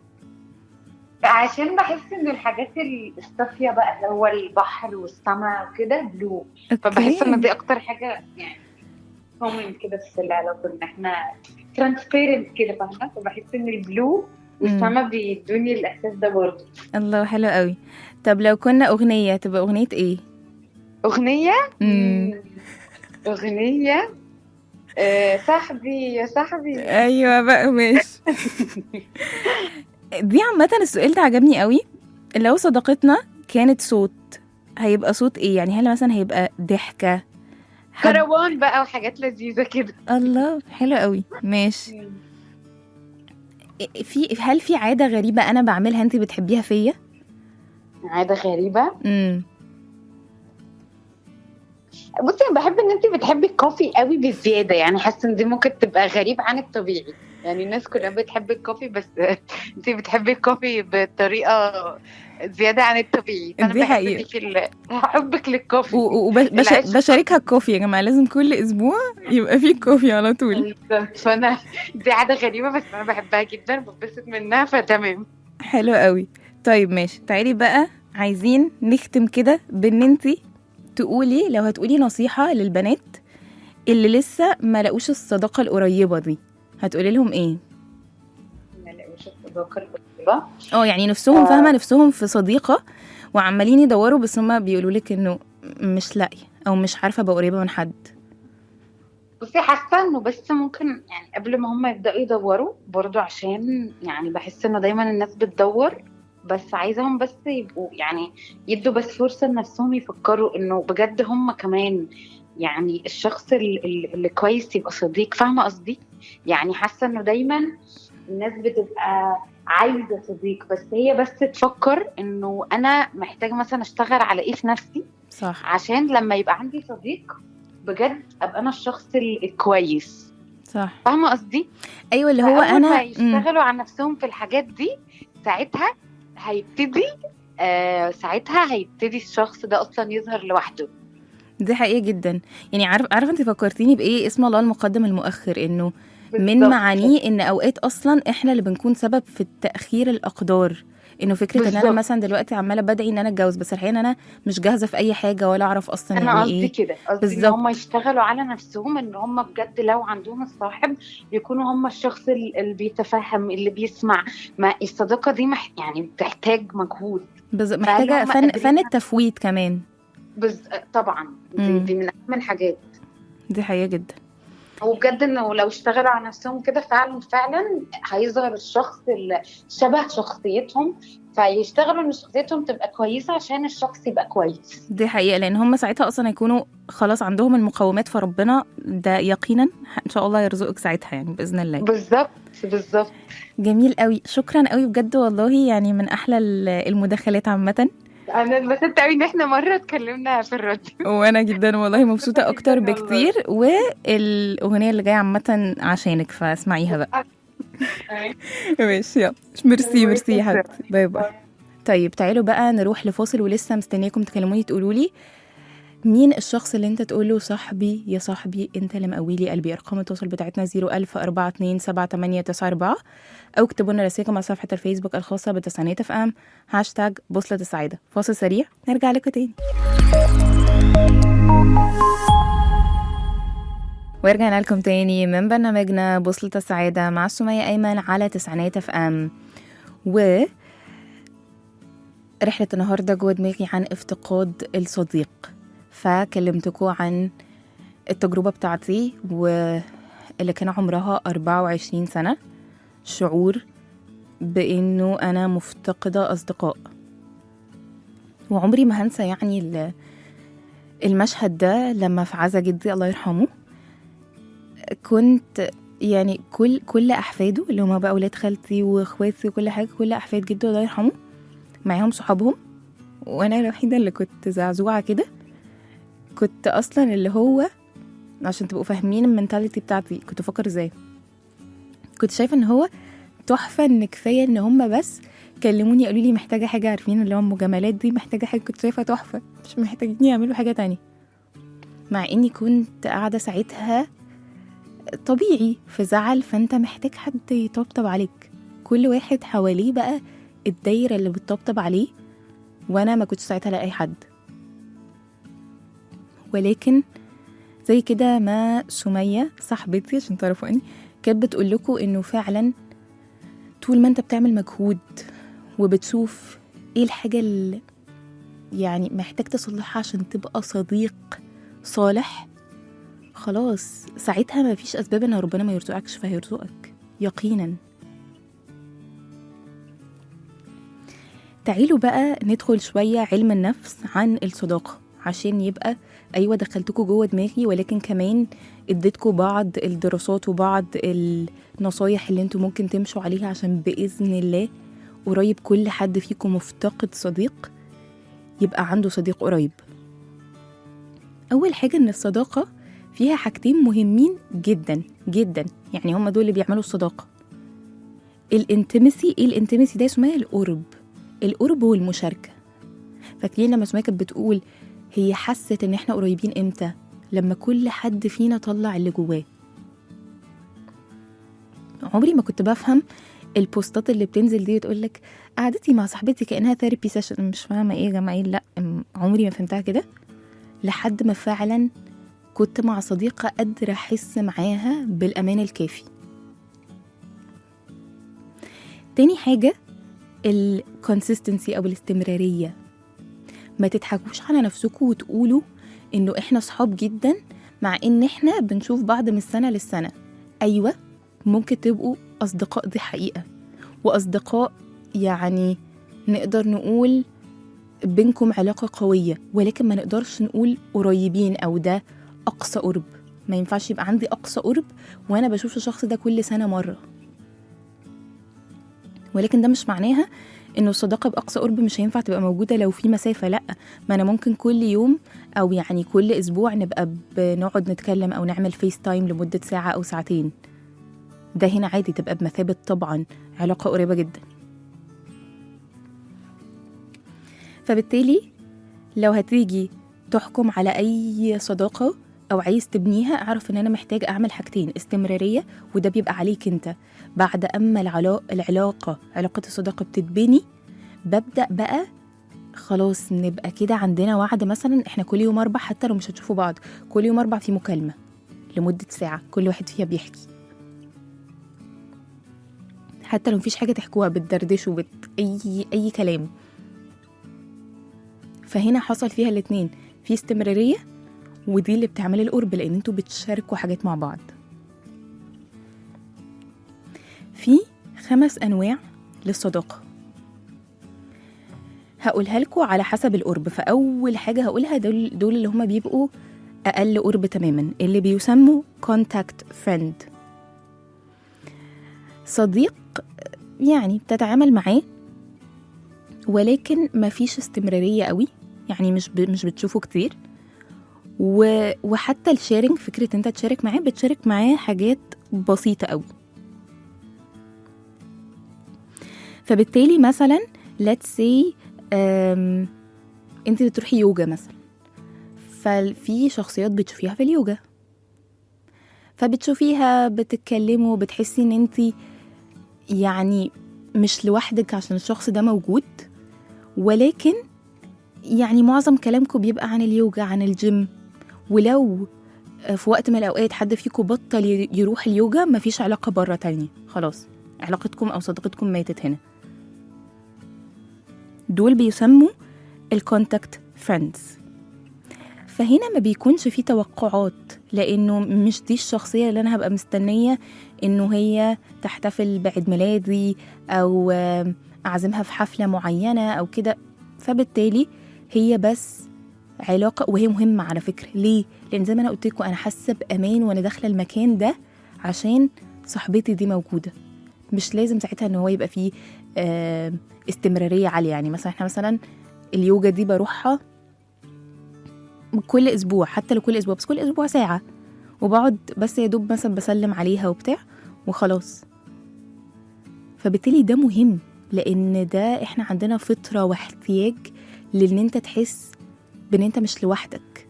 عشان بحس ان الحاجات الصافيه بقى اللي هو البحر والسماء وكده بلو. فبحس ان دي اكتر حاجه يعني كومن كده في العلاقه، ان احنا ترانسبيرنت كده فاهمه. فبحس ان البلو والسماء بيدوني الاحساس ده برضه. الله حلو قوي. طب لو كنا اغنيه تبقى اغنيه ايه؟ اغنيه اغنيه صاحبي يا صاحبي. ايوه بقى ماشي. دي عامه السؤال ده عجبني قوي. لو صداقتنا كانت صوت هيبقى صوت ايه؟ يعني هل مثلا هيبقى ضحكه كروان بقى وحاجات لذيذه كده. الله حلو قوي ماشي. هل في عاده غريبه انا بعملها انت بتحبيها فيا؟ عاده غريبه. بصي انا بحب ان انت بتحبي الكوفي قوي بزياده، يعني حاسه ان دي ممكن تبقى غريب عن الطبيعي. يعني الناس كلها بتحب الكوفي، بس انت بتحبي الكوفي بطريقة زيادة عن الطبيعي، فأنا دي بحب حقيقة. فيكي حبك للكوفي، العشق. وبشاركها الكوفي يا جماعة، لازم كل أسبوع يبقى فيه كوفي على طول. فأنا دي عادة غريبة بس أنا بحبها جدا، ببسط منها، فتمام. حلو قوي. طيب ماشي، تعالي بقى عايزين نختم كده بان انتي تقولي، لو هتقولي نصيحة للبنات اللي لسه ما لقوش الصداقة القريبة دي، هتقولي لهم ايه؟ ما لقوش الصداقة القريبة. يعني نفسهم، فاهمة، نفسهم في صديقة وعمالين يدوروا، بس هما بيقولوا لك انه مش لاقي او مش عارفة ابقى قريبة من حد. بصي، حاسة انه بس ممكن يعني قبل ما هم يبدأوا يدوروا برضو، عشان يعني بحس انه دايما الناس بتدور، بس عايزاهم بس يبقوا يعني يدوا بس فرصة لنفسهم يفكروا انه بجد هم كمان يعني الشخص اللي كويس يبقى صديق. فاهمة قصدي؟ يعني حاسة انه دايما الناس بتبقى عايزة صديق، بس هي بس تفكر انه انا محتاجة مثلا اشتغل على ايه في نفسي صح عشان لما يبقى عندي صديق بجد ابقى انا الشخص الكويس. صح. فاهمة قصدي؟ ايوه، اللي هو فاول ما انا يشتغلوا على نفسهم في الحاجات دي، ساعتها هيبتدي ساعتها هيبتدي الشخص ده اصلا يظهر لوحده. دي حقيقة جدا. يعني عارفة انت فكرتيني بايه؟ اسم الله المقدم المؤخر، انه من بالظبط معانيه ان اوقات اصلا احنا اللي بنكون سبب في تأخير الاقدار. انه فكرة ان انا بالظبط. مثلا دلوقتي عمالة بدعي ان انا اتجوز، بس الحقيقة ان انا مش جاهزة في اي حاجة ولا اعرف اصلا انا يعني قصدي ايه. كده، قصدي ان هم بالظبط. يشتغلوا على نفسهم، ان هم بجد لو عندهم الصاحب يكونوا هم الشخص اللي بيتفهم، اللي بيسمع. ما الصداقة دي يعني بتحتاج مجهود، فهل محتاجة هم فن قادرين؟ التفويت كمان. طبعا دي من اهم الحاجات. دي حقيقة جدا. وبجد انه لو اشتغلوا على نفسهم كده فعلا فعلا هيظهر الشخص اللي شبه شخصيتهم، فيشتغلوا ان شخصيتهم تبقى كويسة عشان الشخص يبقى كويس. دي حقيقة، لان هم ساعتها اصلا هيكونوا خلاص عندهم المقومات، فربنا ده يقينا ان شاء الله يرزقك ساعتها يعني بإذن الله. بالظبط بالظبط. جميل قوي، شكرا قوي بجد والله، يعني من احلى المداخلات عامه. انا اتبسطت قوي ان احنا مرة اتكلمنا في الراديو. وانا جدا والله مبسوطه اكتر جدا والله. بكتير، والاغنيه اللي جايه عامه عشانك فاسمعيها بقى. ماشي، يلا. ميرسي ميرسي يا حبيبتي، باي باي. طيب تعالوا بقى نروح لفاصل، ولسه مستنياكم تكلموني تقولوا لي مين الشخص اللي انت تقوله صاحبي يا صاحبي انت اللي مقويلي قلبي. ارقام التواصل بتاعتنا 010427894، او اكتبوا لنا رسائلكم على صفحه الفيسبوك الخاصه بتسعينات اف ام هاشتاج بوصله السعاده. فاصل سريع نرجع لكم تاني. ورجعنا لكم تاني من برنامجنا بوصله السعاده مع سمية ايمن على تسعينات اف ام. و رحله النهارده جوه دماغي عن افتقاد الصديق، فكلمتكم عن التجربة بتاعتي واللي كان عمرها 24 سنة، شعور بأنه أنا مفتقدة أصدقاء. وعمري ما هنسى يعني المشهد ده لما في عزا جدي الله يرحمه، كنت يعني كل أحفاده اللي هما بقى ولاد خالتي وإخواتي وكل حاجة، كل أحفاد جدي الله يرحمه معاهم صحابهم، وأنا الوحيدة اللي كنت زعزوعة كده. كنت أصلا اللي هو، عشان تبقوا فاهمين المنتاليتي بتاعتي كنت بفكر ازاي، كنت شايفه ان هو تحفه، ان كفايه ان هم بس كلموني قالوا لي محتاجه حاجه، عارفين اللي هو المجاملات دي، محتاجه حاجه، كنت شايفه تحفه، مش محتاجين يعملوا حاجه تانية. مع اني كنت قاعده ساعتها طبيعي في زعل، فانت محتاج حد يطبطب عليك، كل واحد حواليه بقى الدايره اللي بتطبطب عليه، وانا ما كنتش ساعتها لاقي حد. ولكن زي كده ما سمية صاحبتي عشان تعرفوا اني كانت بتقول لكم انه فعلا طول ما انت بتعمل مجهود وبتشوف ايه الحاجة اللي يعني محتاج تصلحها عشان تبقى صديق صالح، خلاص ساعتها ما فيش اسباب ان ربنا ما يرزقكش، فهيرزقك يقينا. تعالوا بقى ندخل شوية علم النفس عن الصداقة، عشان يبقى أيوة دخلتكم جوه دماغي، ولكن كمان اديتكم بعض الدراسات وبعض النصايح اللي انتوا ممكن تمشوا عليها عشان بإذن الله قريب كل حد فيكم مفتقد صديق يبقى عنده صديق قريب. أول حاجة إن الصداقة فيها حاجتين مهمين جدا جدا، يعني هما دول اللي بيعملوا الصداقة. الانتمسي. ايه الانتمسي ده؟ اسمها القرب والمشاركة. فاكرين لما سمية كانت بتقول هي حست ان احنا قريبين امتى؟ لما كل حد فينا طلع اللي جواه. عمري ما كنت بفهم البوستات اللي بتنزل دي تقولك قعدتي مع صاحبتي كأنها ثيرابي سيشن. مش فاهمة ايه يا جماعة، لا عمري ما فهمتها كده، لحد ما فعلا كنت مع صديقة قادرة أحس معاها بالأمان الكافي. تاني حاجة الكونسيستنسي أو الاستمرارية. ما تضحكوش على نفسكم وتقولوا إنه إحنا صحاب جدا مع إن إحنا بنشوف بعض من السنة للسنة. أيوة ممكن تبقوا أصدقاء، دي حقيقة، وأصدقاء يعني نقدر نقول بينكم علاقة قوية، ولكن ما نقدرش نقول قريبين أو ده أقصى قرب. ما ينفعش يبقى عندي أقصى قرب وأنا بشوف الشخص ده كل سنة مرة. ولكن ده مش معناها إنه الصداقة بأقصى قرب مش هينفع تبقى موجودة لو في مسافة. لأ، ما أنا ممكن كل يوم أو يعني كل أسبوع نبقى بنقعد نتكلم أو نعمل فيس تايم لمدة ساعة أو ساعتين. ده هنا عادي تبقى بمثابة طبعا علاقة قريبة جدا. فبالتالي لو هتيجي تحكم على أي صداقة أو عايز تبنيها، أعرف إن أنا محتاج أعمل حاجتين: استمرارية، وده بيبقى عليك أنت. بعد أما علاقة الصداقة بتتبني، ببدأ بقى خلاص نبقى كده عندنا وعد، مثلا إحنا كل يوم 4 حتى لو مش هتشوفوا بعض، كل يوم 4 في مكالمة لمدة ساعة كل واحد فيها بيحكي، حتى لو مفيش حاجة تحكوها، بتدردشوا أي كلام. فهنا حصل فيها الاتنين، في استمرارية، ودي اللي بتعمل القرب، لأن انتوا بتشاركوا حاجات مع بعض. في 5 أنواع للصداقة هقولها لكم على حسب القرب. فأول حاجة هقولها دول اللي هما بيبقوا أقل قرب تماما، اللي بيسموا contact friend. صديق يعني بتتعامل معاه ولكن مفيش استمرارية قوي، يعني مش بتشوفه كتير، وحتى الشيرنج، فكرة انت بتشارك معاه حاجات بسيطة قوي. فبالتالي مثلا let's say انت بتروحي يوجا مثلا، ففي شخصيات بتشوفيها في اليوجا، فبتشوفيها بتتكلموا، بتحسي ان انت يعني مش لوحدك عشان الشخص ده موجود، ولكن يعني معظم كلامكم بيبقى عن اليوجا، عن الجيم. ولو في وقت من الأوقات حد فيكم بطل يروح اليوجا، مفيش علاقة برا تانية، خلاص علاقتكم أو صداقتكم ماتت هنا. دول بيسموا الكونتاكت فريندز. فهنا ما بيكونش في توقعات، لأنه مش دي الشخصية اللي أنا هبقى مستنية إنه هي تحتفل بعيد ميلادي أو أعزمها في حفلة معينة أو كده. فبالتالي هي بس علاقة، وهي مهمة على فكرة. ليه؟ لأن زي ما أنا قلت لكم، أنا حاسة بأمان وأنا داخلة المكان ده عشان صاحبتي دي موجودة. مش لازم ساعتها إن هو يبقى فيه استمرارية عالية. يعني مثلا إحنا مثلا اليوجا دي بروحها كل أسبوع، حتى لو كل أسبوع، بس كل أسبوع ساعة، وبقعد بس يا دوب مثلا بسلم عليها وبتاع وخلاص. فبالتالي ده مهم، لأن ده إحنا عندنا فطرة واحتياج لأن أنت تحس بأن أنت مش لوحدك.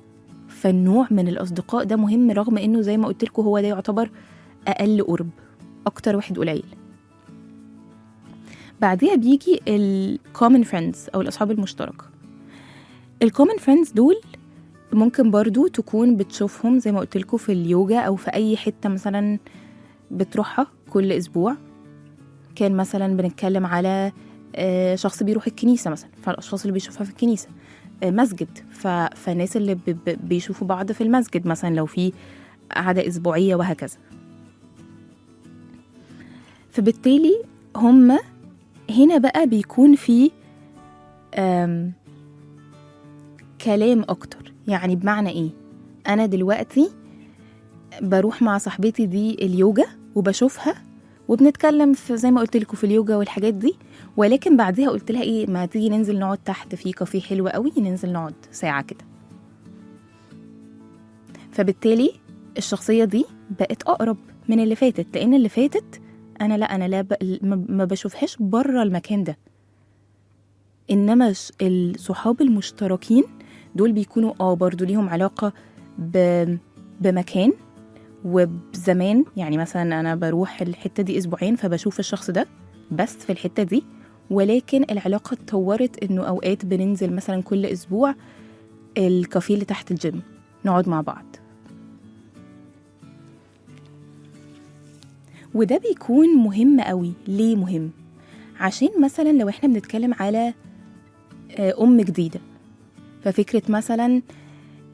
فالنوع من الأصدقاء ده مهم، رغم أنه زي ما قلت لكم هو ده يعتبر أقل قرب، أكتر واحد قليل. بعدها بيجي الcommon friends أو الأصحاب المشتركة. الcommon friends دول ممكن برضو تكون بتشوفهم زي ما قلت لكم في اليوجا أو في أي حتة مثلا بتروحها كل أسبوع. كان مثلا بنتكلم على شخص بيروح الكنيسة مثلا، فالأشخاص اللي بيشوفها في الكنيسة، مسجد، فالناس اللي بيشوفوا بعض في المسجد مثلا لو في قعدة أسبوعية وهكذا. فبالتالي هم هنا بقى بيكون في كلام أكتر. يعني بمعنى إيه؟ أنا دلوقتي بروح مع صاحبتي دي اليوجا وبشوفها وبنتكلم في زي ما قلت لكم في اليوجا والحاجات دي، ولكن بعدها قلت لها إيه، ما تيجي ننزل نقعد تحت في كافيه حلو قوي، ننزل نقعد ساعة كده. فبالتالي الشخصية دي بقت أقرب من اللي فاتت، لأن اللي فاتت أنا لا ما بشوفهاش بره المكان ده. إنما الصحاب المشتركين دول بيكونوا برضو ليهم علاقة بمكان وبزمان. يعني مثلا أنا بروح الحتة دي أسبوعين فبشوف الشخص ده بس في الحتة دي، ولكن العلاقة اتطورت إنه أوقات بننزل مثلا كل أسبوع الكافيه اللي تحت الجيم نقعد مع بعض. وده بيكون مهم قوي. ليه مهم؟ عشان مثلا لو احنا بنتكلم على أم جديدة، ففكرة مثلا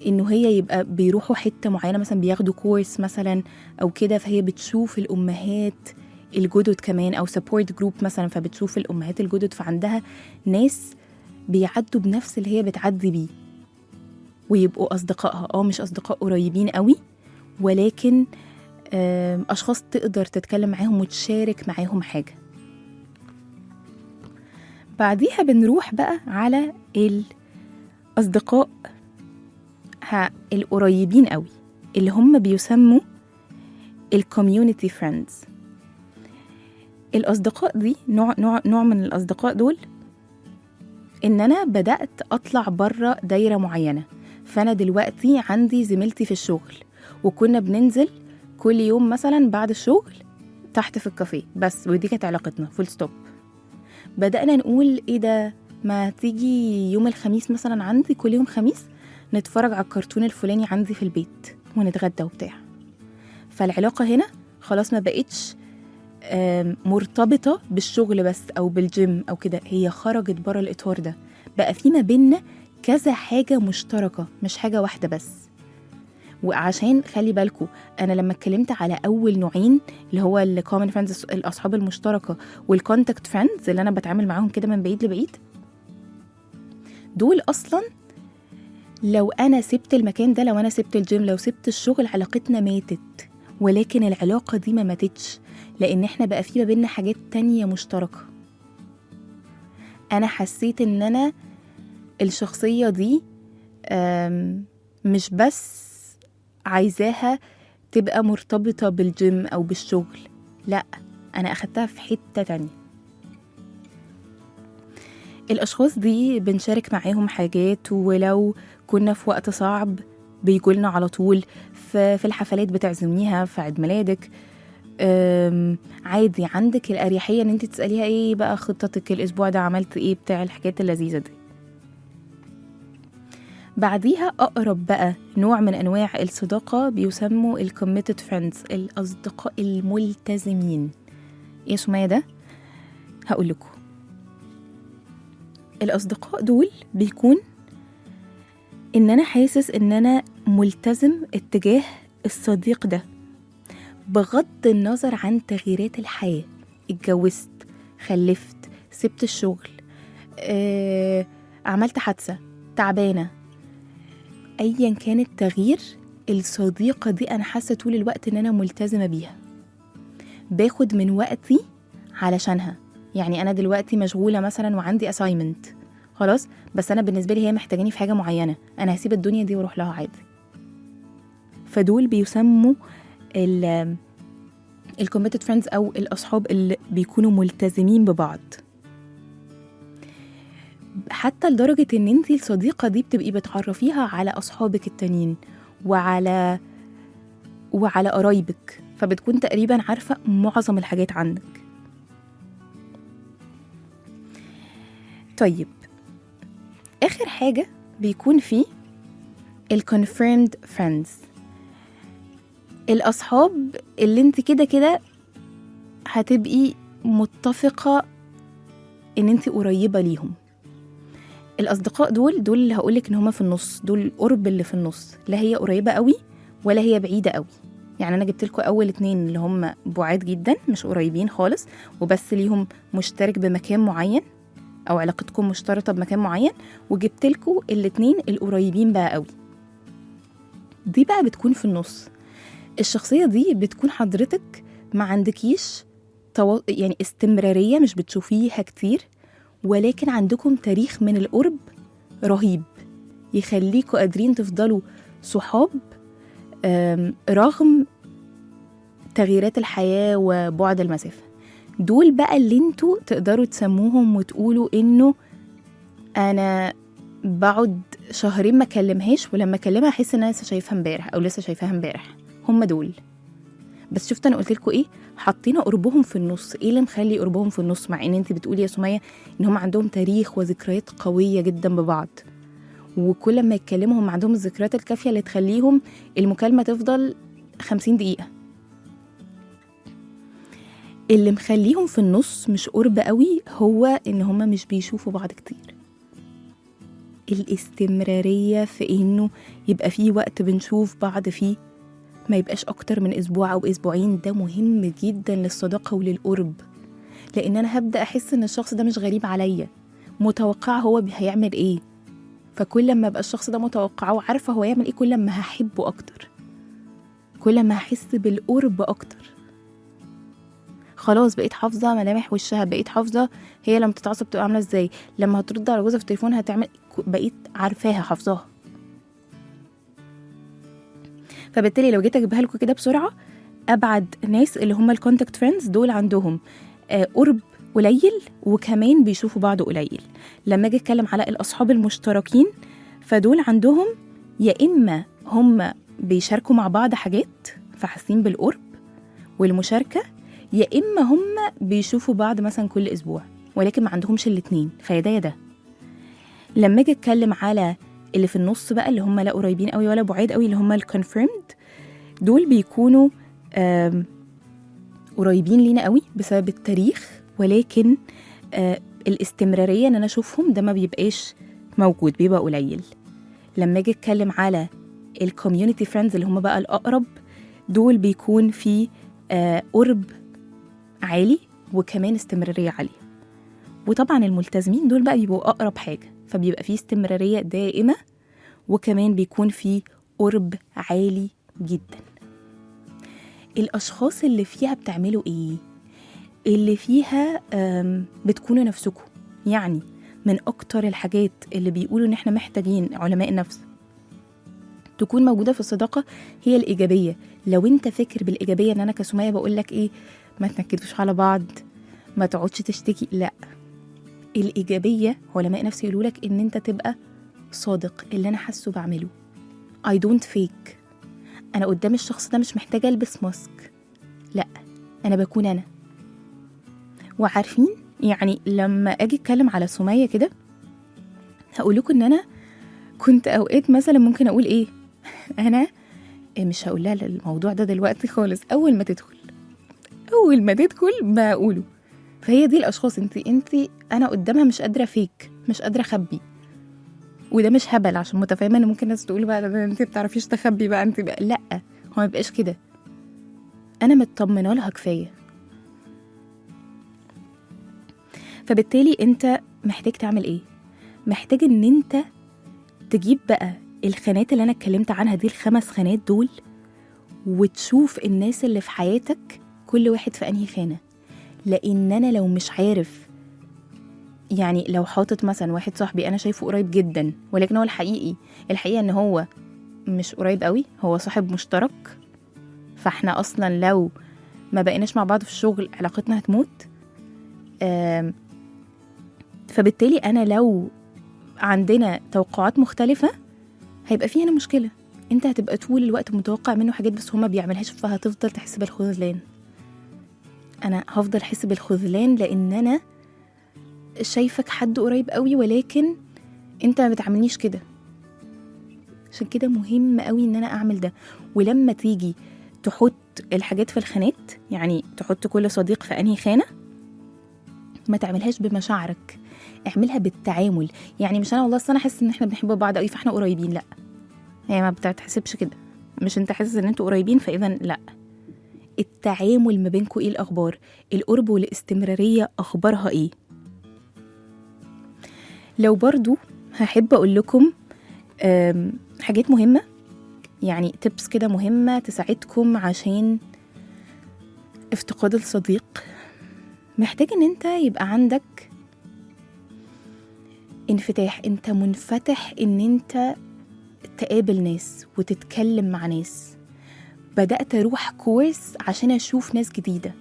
إنه هي يبقى بيروحوا حتة معينة مثلا بياخدوا كورس مثلا أو كده، فهي بتشوف الأمهات الجدد كمان أو سبورت جروب مثلا، فبتشوف الأمهات الجدد، فعندها ناس بيعدوا بنفس اللي هي بتعدي بيه ويبقوا أصدقائها. مش أصدقاء قريبين قوي، ولكن أشخاص تقدر تتكلم معاهم وتشارك معاهم حاجة. بعديها بنروح بقى على الأصدقاء القريبين قوي اللي هم بيسموا الكوميونيتي فريندز. الأصدقاء دي نوع من الأصدقاء دول إن أنا بدأت أطلع برا دايرة معينة. فأنا دلوقتي عندي زميلتي في الشغل وكنا بننزل كل يوم مثلا بعد الشغل تحت في الكافيه بس، ودي كانت علاقتنا فول ستوب. بدأنا نقول إيه ده، ما تيجي يوم الخميس مثلا عندي كل يوم خميس نتفرج على الكرتون الفلاني عندي في البيت ونتغدى وبتاع. فالعلاقة هنا خلاص ما بقتش مرتبطة بالشغل بس أو بالجيم أو كده، هي خرجت برا الإطار ده، بقى في ما بيننا كذا حاجة مشتركة مش حاجة واحدة بس. وعشان خلي بالكو أنا لما اتكلمت على أول نوعين اللي هو الكومن فريندز الأصحاب المشتركة والكونتاكت فريندز اللي أنا بتعامل معاهم كده من بعيد لبعيد، دول أصلا لو أنا سبت المكان ده، لو أنا سبت الجيم، لو سبت الشغل، علاقتنا ماتت. ولكن العلاقة دي ما ماتتش، لأن احنا بقى في ما بيننا حاجات تانية مشتركة. أنا حسيت إن أنا الشخصية دي مش بس عايزاها تبقى مرتبطة بالجيم أو بالشغل، لأ، أنا أخدتها في حتة تانية. الأشخاص دي بنشارك معاهم حاجات، ولو كنا في وقت صعب بيجولنا على طول. في الحفلات بتعزميها، في عيد ميلادك، عادي عندك الأريحية ان انت تسأليها ايه بقى خطتك الأسبوع ده، عملت ايه، بتاع الحاجات اللذيذة دي. بعديها أقرب بقى نوع من أنواع الصداقة بيسموا الكوميتد فريندز، الأصدقاء الملتزمين. ايه سمية ده؟ هقول لكم. الأصدقاء دول بيكون إن أنا حاسس إن أنا ملتزم اتجاه الصديق ده بغض النظر عن تغييرات الحياة. اتجوزت، خلفت، سبت الشغل، عملت حادثة، تعبانة، أيا كان التغيير، الصديقة دي أنا حاسة طول الوقت إن أنا ملتزمة بيها، باخد من وقتي علشانها. يعني أنا دلوقتي مشغولة مثلا وعندي assignment خلاص، بس أنا بالنسبة لي هي محتاجاني في حاجة معينة، أنا هسيب الدنيا دي وأروح لها عادي. فدول بيسموا الكوميتد فريندز أو الأصحاب اللي بيكونوا ملتزمين ببعض، حتى لدرجة إن انتي الصديقة دي بتبقي بتعرفيها على أصحابك التانيين وعلى قرايبك، فبتكون تقريبا عارفة معظم الحاجات عنك. طيب آخر حاجة بيكون فيه الكونفيرمد فريندز، الأصحاب اللي انت كده كده هتبقي متفقة ان انت قريبة ليهم. الأصدقاء دول اللي هقولك ان هما في النص، دول القرب اللي في النص، لا هي قريبة قوي ولا هي بعيدة قوي. يعني أنا جبت لكم أول 2 اللي هم بعاد جدا مش قريبين خالص، وبس ليهم مشترك بمكان معين أو علاقتكم مشترطة بمكان معين، وجبت لكم 2 القريبين بقى قوي. دي بقى بتكون في النص. الشخصية دي بتكون حضرتك ما عندكيش يعني استمرارية، مش بتشوفيها كتير، ولكن عندكم تاريخ من القرب رهيب يخليكوا قادرين تفضلوا صحاب رغم تغييرات الحياة وبعد المسافة. دول بقى اللي انتوا تقدروا تسموهم وتقولوا انه انا بقعد شهرين ما اكلمهاش، ولما اكلمها احس ان انا لسه شايفها امبارح او لسه شايفاها امبارح. هم دول. بس شفت انا قلت لكم ايه؟ حاطين قربهم في النص. ايه اللي مخلي قربهم في النص مع ان انت بتقولي يا سمية ان هم عندهم تاريخ وذكريات قوية جدا ببعض، وكل ما يتكلموا هم عندهم الذكريات الكافية اللي تخليهم المكالمة تفضل 50 دقيقة. اللي مخليهم في النص مش قرب قوي هو ان هم مش بيشوفوا بعض كتير. الاستمرارية في انه يبقى فيه وقت بنشوف بعض فيه، ما يبقاش اكتر من اسبوع او اسبوعين، ده مهم جدا للصداقة وللقرب. لان انا هبدأ احس ان الشخص ده مش غريب عليا، متوقع هو هيعمل ايه. فكل ما ابقى الشخص ده متوقعه وعارفة هو يعمل ايه، كل ما هحبه اكتر، كل ما هحس بالقرب اكتر. خلاص بقيت حافظة ملامح وشها، بقيت حافظة هي لما تتعصب تبقى عاملة ازاي، لما هترد على جوزها في التليفون هتعمل، بقيت عارفاها حافظاها. فبالتالي لو جيت اجيبها لكم كده بسرعة، ابعد ناس اللي هم الكونتاكت فريندز دول عندهم قرب قليل وكمان بيشوفوا بعض قليل. لما اجي اتكلم على الاصحاب المشتركين، فدول عندهم يا اما هم بيشاركوا مع بعض حاجات فحاسين بالقرب والمشاركة، يا اما هم بيشوفوا بعض مثلا كل اسبوع ولكن ما عندهمش الاتنين، فيا ده يا ده. لما اجي اتكلم على اللي في النص بقى، اللي هم لا قريبين قوي ولا بعيد قوي، اللي هم الكونفيرمد، دول بيكونوا قريبين لينا قوي بسبب التاريخ، ولكن الاستمرارية ان انا اشوفهم ده ما بيبقاش موجود، بيبقى قليل. لما اجي اتكلم على الكوميونتي فريندز اللي هم بقى الاقرب، دول بيكون في قرب عالي وكمان استمرارية عالية. وطبعا الملتزمين دول بقى بيبقوا اقرب حاجة، فبيبقى فيه استمرارية دائمة وكمان بيكون فيه قرب عالي جدا. الاشخاص اللي فيها بتعملوا ايه؟ اللي فيها بتكونوا نفسكم. يعني من اكتر الحاجات اللي بيقولوا ان احنا محتاجين علماء النفس تكون موجودة في الصداقة هي الإيجابية. لو انت فكر بالإيجابية ان انا كسمية بقولك ايه، ما تنكدوش على بعض، ما تقعدش تشتكي، لا. الإيجابية علماء نفسي يقولولك ان انت تبقى صادق، اللي انا حاسه بعمله. I don't fake. انا قدام الشخص ده مش محتاجة البس ماسك، لا، انا بكون انا. وعارفين يعني لما اجي اتكلم على سمية كده هقول لكم ان انا كنت اوقات مثلا ممكن اقول ايه، انا مش هقول لها الموضوع ده دلوقتي خالص، اول ما تدخل بقوله. فهي دي الاشخاص، انت انا قدامها مش قادره فيك، مش قادره اخبي. وده مش هبل، عشان متفاهمه ان ممكن ناس تقول بقى ده انت بتعرفيش تخبي بقى انت بقى، لا، هو ما بيبقاش كده. انا مطمنه لها كفايه. فبالتالي انت محتاج تعمل ايه؟ محتاج ان انت تجيب بقى الخانات اللي انا اتكلمت عنها دي، ال5 خانات دول، وتشوف الناس اللي في حياتك كل واحد في انهي خانة. لان انا لو مش عارف، يعني لو حاطط مثلا واحد صاحبي انا شايفه قريب جدا ولكن هو الحقيقة ان هو مش قريب قوي، هو صاحب مشترك، فاحنا اصلا لو ما بقيناش مع بعض في الشغل علاقتنا هتموت. فبالتالي انا لو عندنا توقعات مختلفة هيبقى فيه هنا مشكلة. انت هتبقى طول الوقت متوقع منه حاجات بس هما بيعملهاش، فهتفضل تحس بالخذلان. انا هفضل احس بالخذلان لان انا شايفك حد قريب قوي ولكن انت ما بتعاملنيش كده. عشان كده مهم قوي ان انا اعمل ده. ولما تيجي تحط الحاجات في الخانات، يعني تحط كل صديق في انهي خانة، ما تعملهاش بمشاعرك، اعملها بالتعامل. يعني مش انا والله انا حاسس ان احنا بنحب بعض قوي فاحنا قريبين، لا، هي ما بتتحسبش كده. مش انت حاسس ان انتوا قريبين فاذا لا. التعامل ما بينكوا ايه الاخبار، القرب والاستمرارية اخبارها ايه. لو برضو هحب اقول لكم حاجات مهمة، يعني تبس كده مهمة تساعدكم عشان افتقاد الصديق. محتاج ان انت يبقى عندك انفتاح، انت منفتح ان انت تقابل ناس وتتكلم مع ناس. بدأت اروح كورس عشان اشوف ناس جديدة،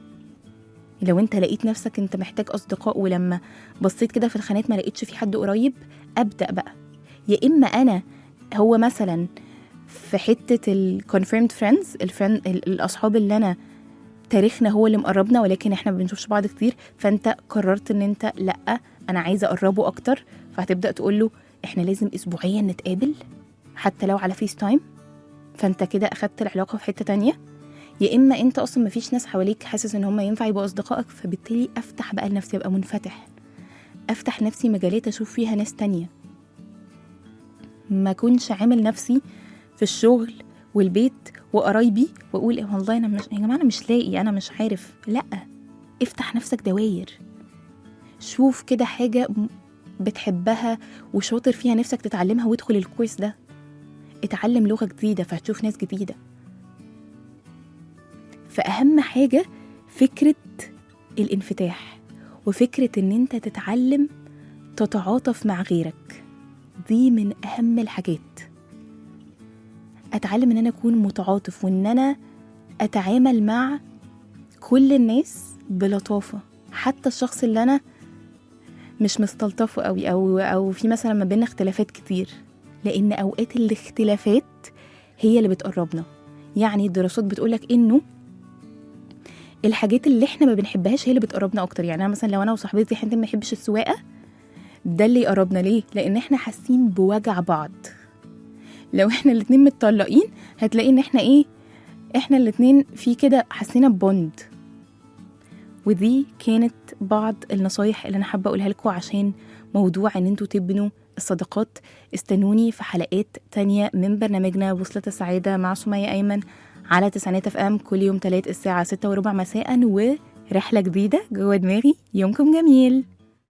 لو انت لقيت نفسك انت محتاج اصدقاء، ولما بصيت كده في الخانات ما لقيتش في حد قريب، ابدا بقى. يا اما انا هو مثلا في حته الكونفيرمد فريندز، الاصحاب اللي انا تاريخنا هو اللي مقربنا ولكن احنا ما بنشوفش بعض كتير، فانت قررت ان انت لا انا عايزه اقربه اكتر، فهتبدا تقول له احنا لازم اسبوعيا نتقابل حتى لو على فيس تايم، فانت كده اخدت العلاقه في حته تانية. يا اما انت اصلا مفيش ناس حواليك حاسس ان هم ينفع يبقوا اصدقائك، فبالتالي افتح بقى لنفسي، ابقى منفتح، افتح نفسي مجالات اشوف فيها ناس تانية، ما كنش عامل نفسي في الشغل والبيت وقرايبي واقول إيه والله انا مش، يا جماعه انا مش لاقي، انا مش عارف. لا، افتح نفسك دواير، شوف كده حاجه بتحبها وشاطر فيها نفسك تتعلمها وادخل الكورس ده، اتعلم لغه جديده فهتشوف ناس جديده. فأهم حاجة فكرة الانفتاح، وفكرة ان انت تتعلم تتعاطف مع غيرك، دي من أهم الحاجات. أتعلم ان انا أكون متعاطف، وان انا أتعامل مع كل الناس بلطافة، حتى الشخص اللي انا مش مستلطفه قوي او في مثلا ما بيننا اختلافات كتير، لان اوقات الاختلافات هي اللي بتقربنا. يعني الدراسات بتقولك انه الحاجات اللي احنا ما بنحبهاش هي اللي بتقربنا اكتر. يعني انا مثلا لو انا وصاحبتي حد ما يحبش السواقه، ده اللي يقربنا. ليه؟ لان احنا حاسين بوجع بعض. لو احنا الاتنين متطلقين هتلاقي ان احنا ايه، احنا الاتنين في كده حسينا ببوند. ودي كانت بعض النصايح اللي انا حابه اقولها لكم عشان موضوع ان انتوا تبنوا الصداقات. استنوني في حلقات تانية من برنامجنا وصلة السعادة مع سمية أيمن على 9 FM كل يوم 3 الساعة 6:15 مساء، ورحلة جديدة جوه دماغي. يومكم جميل.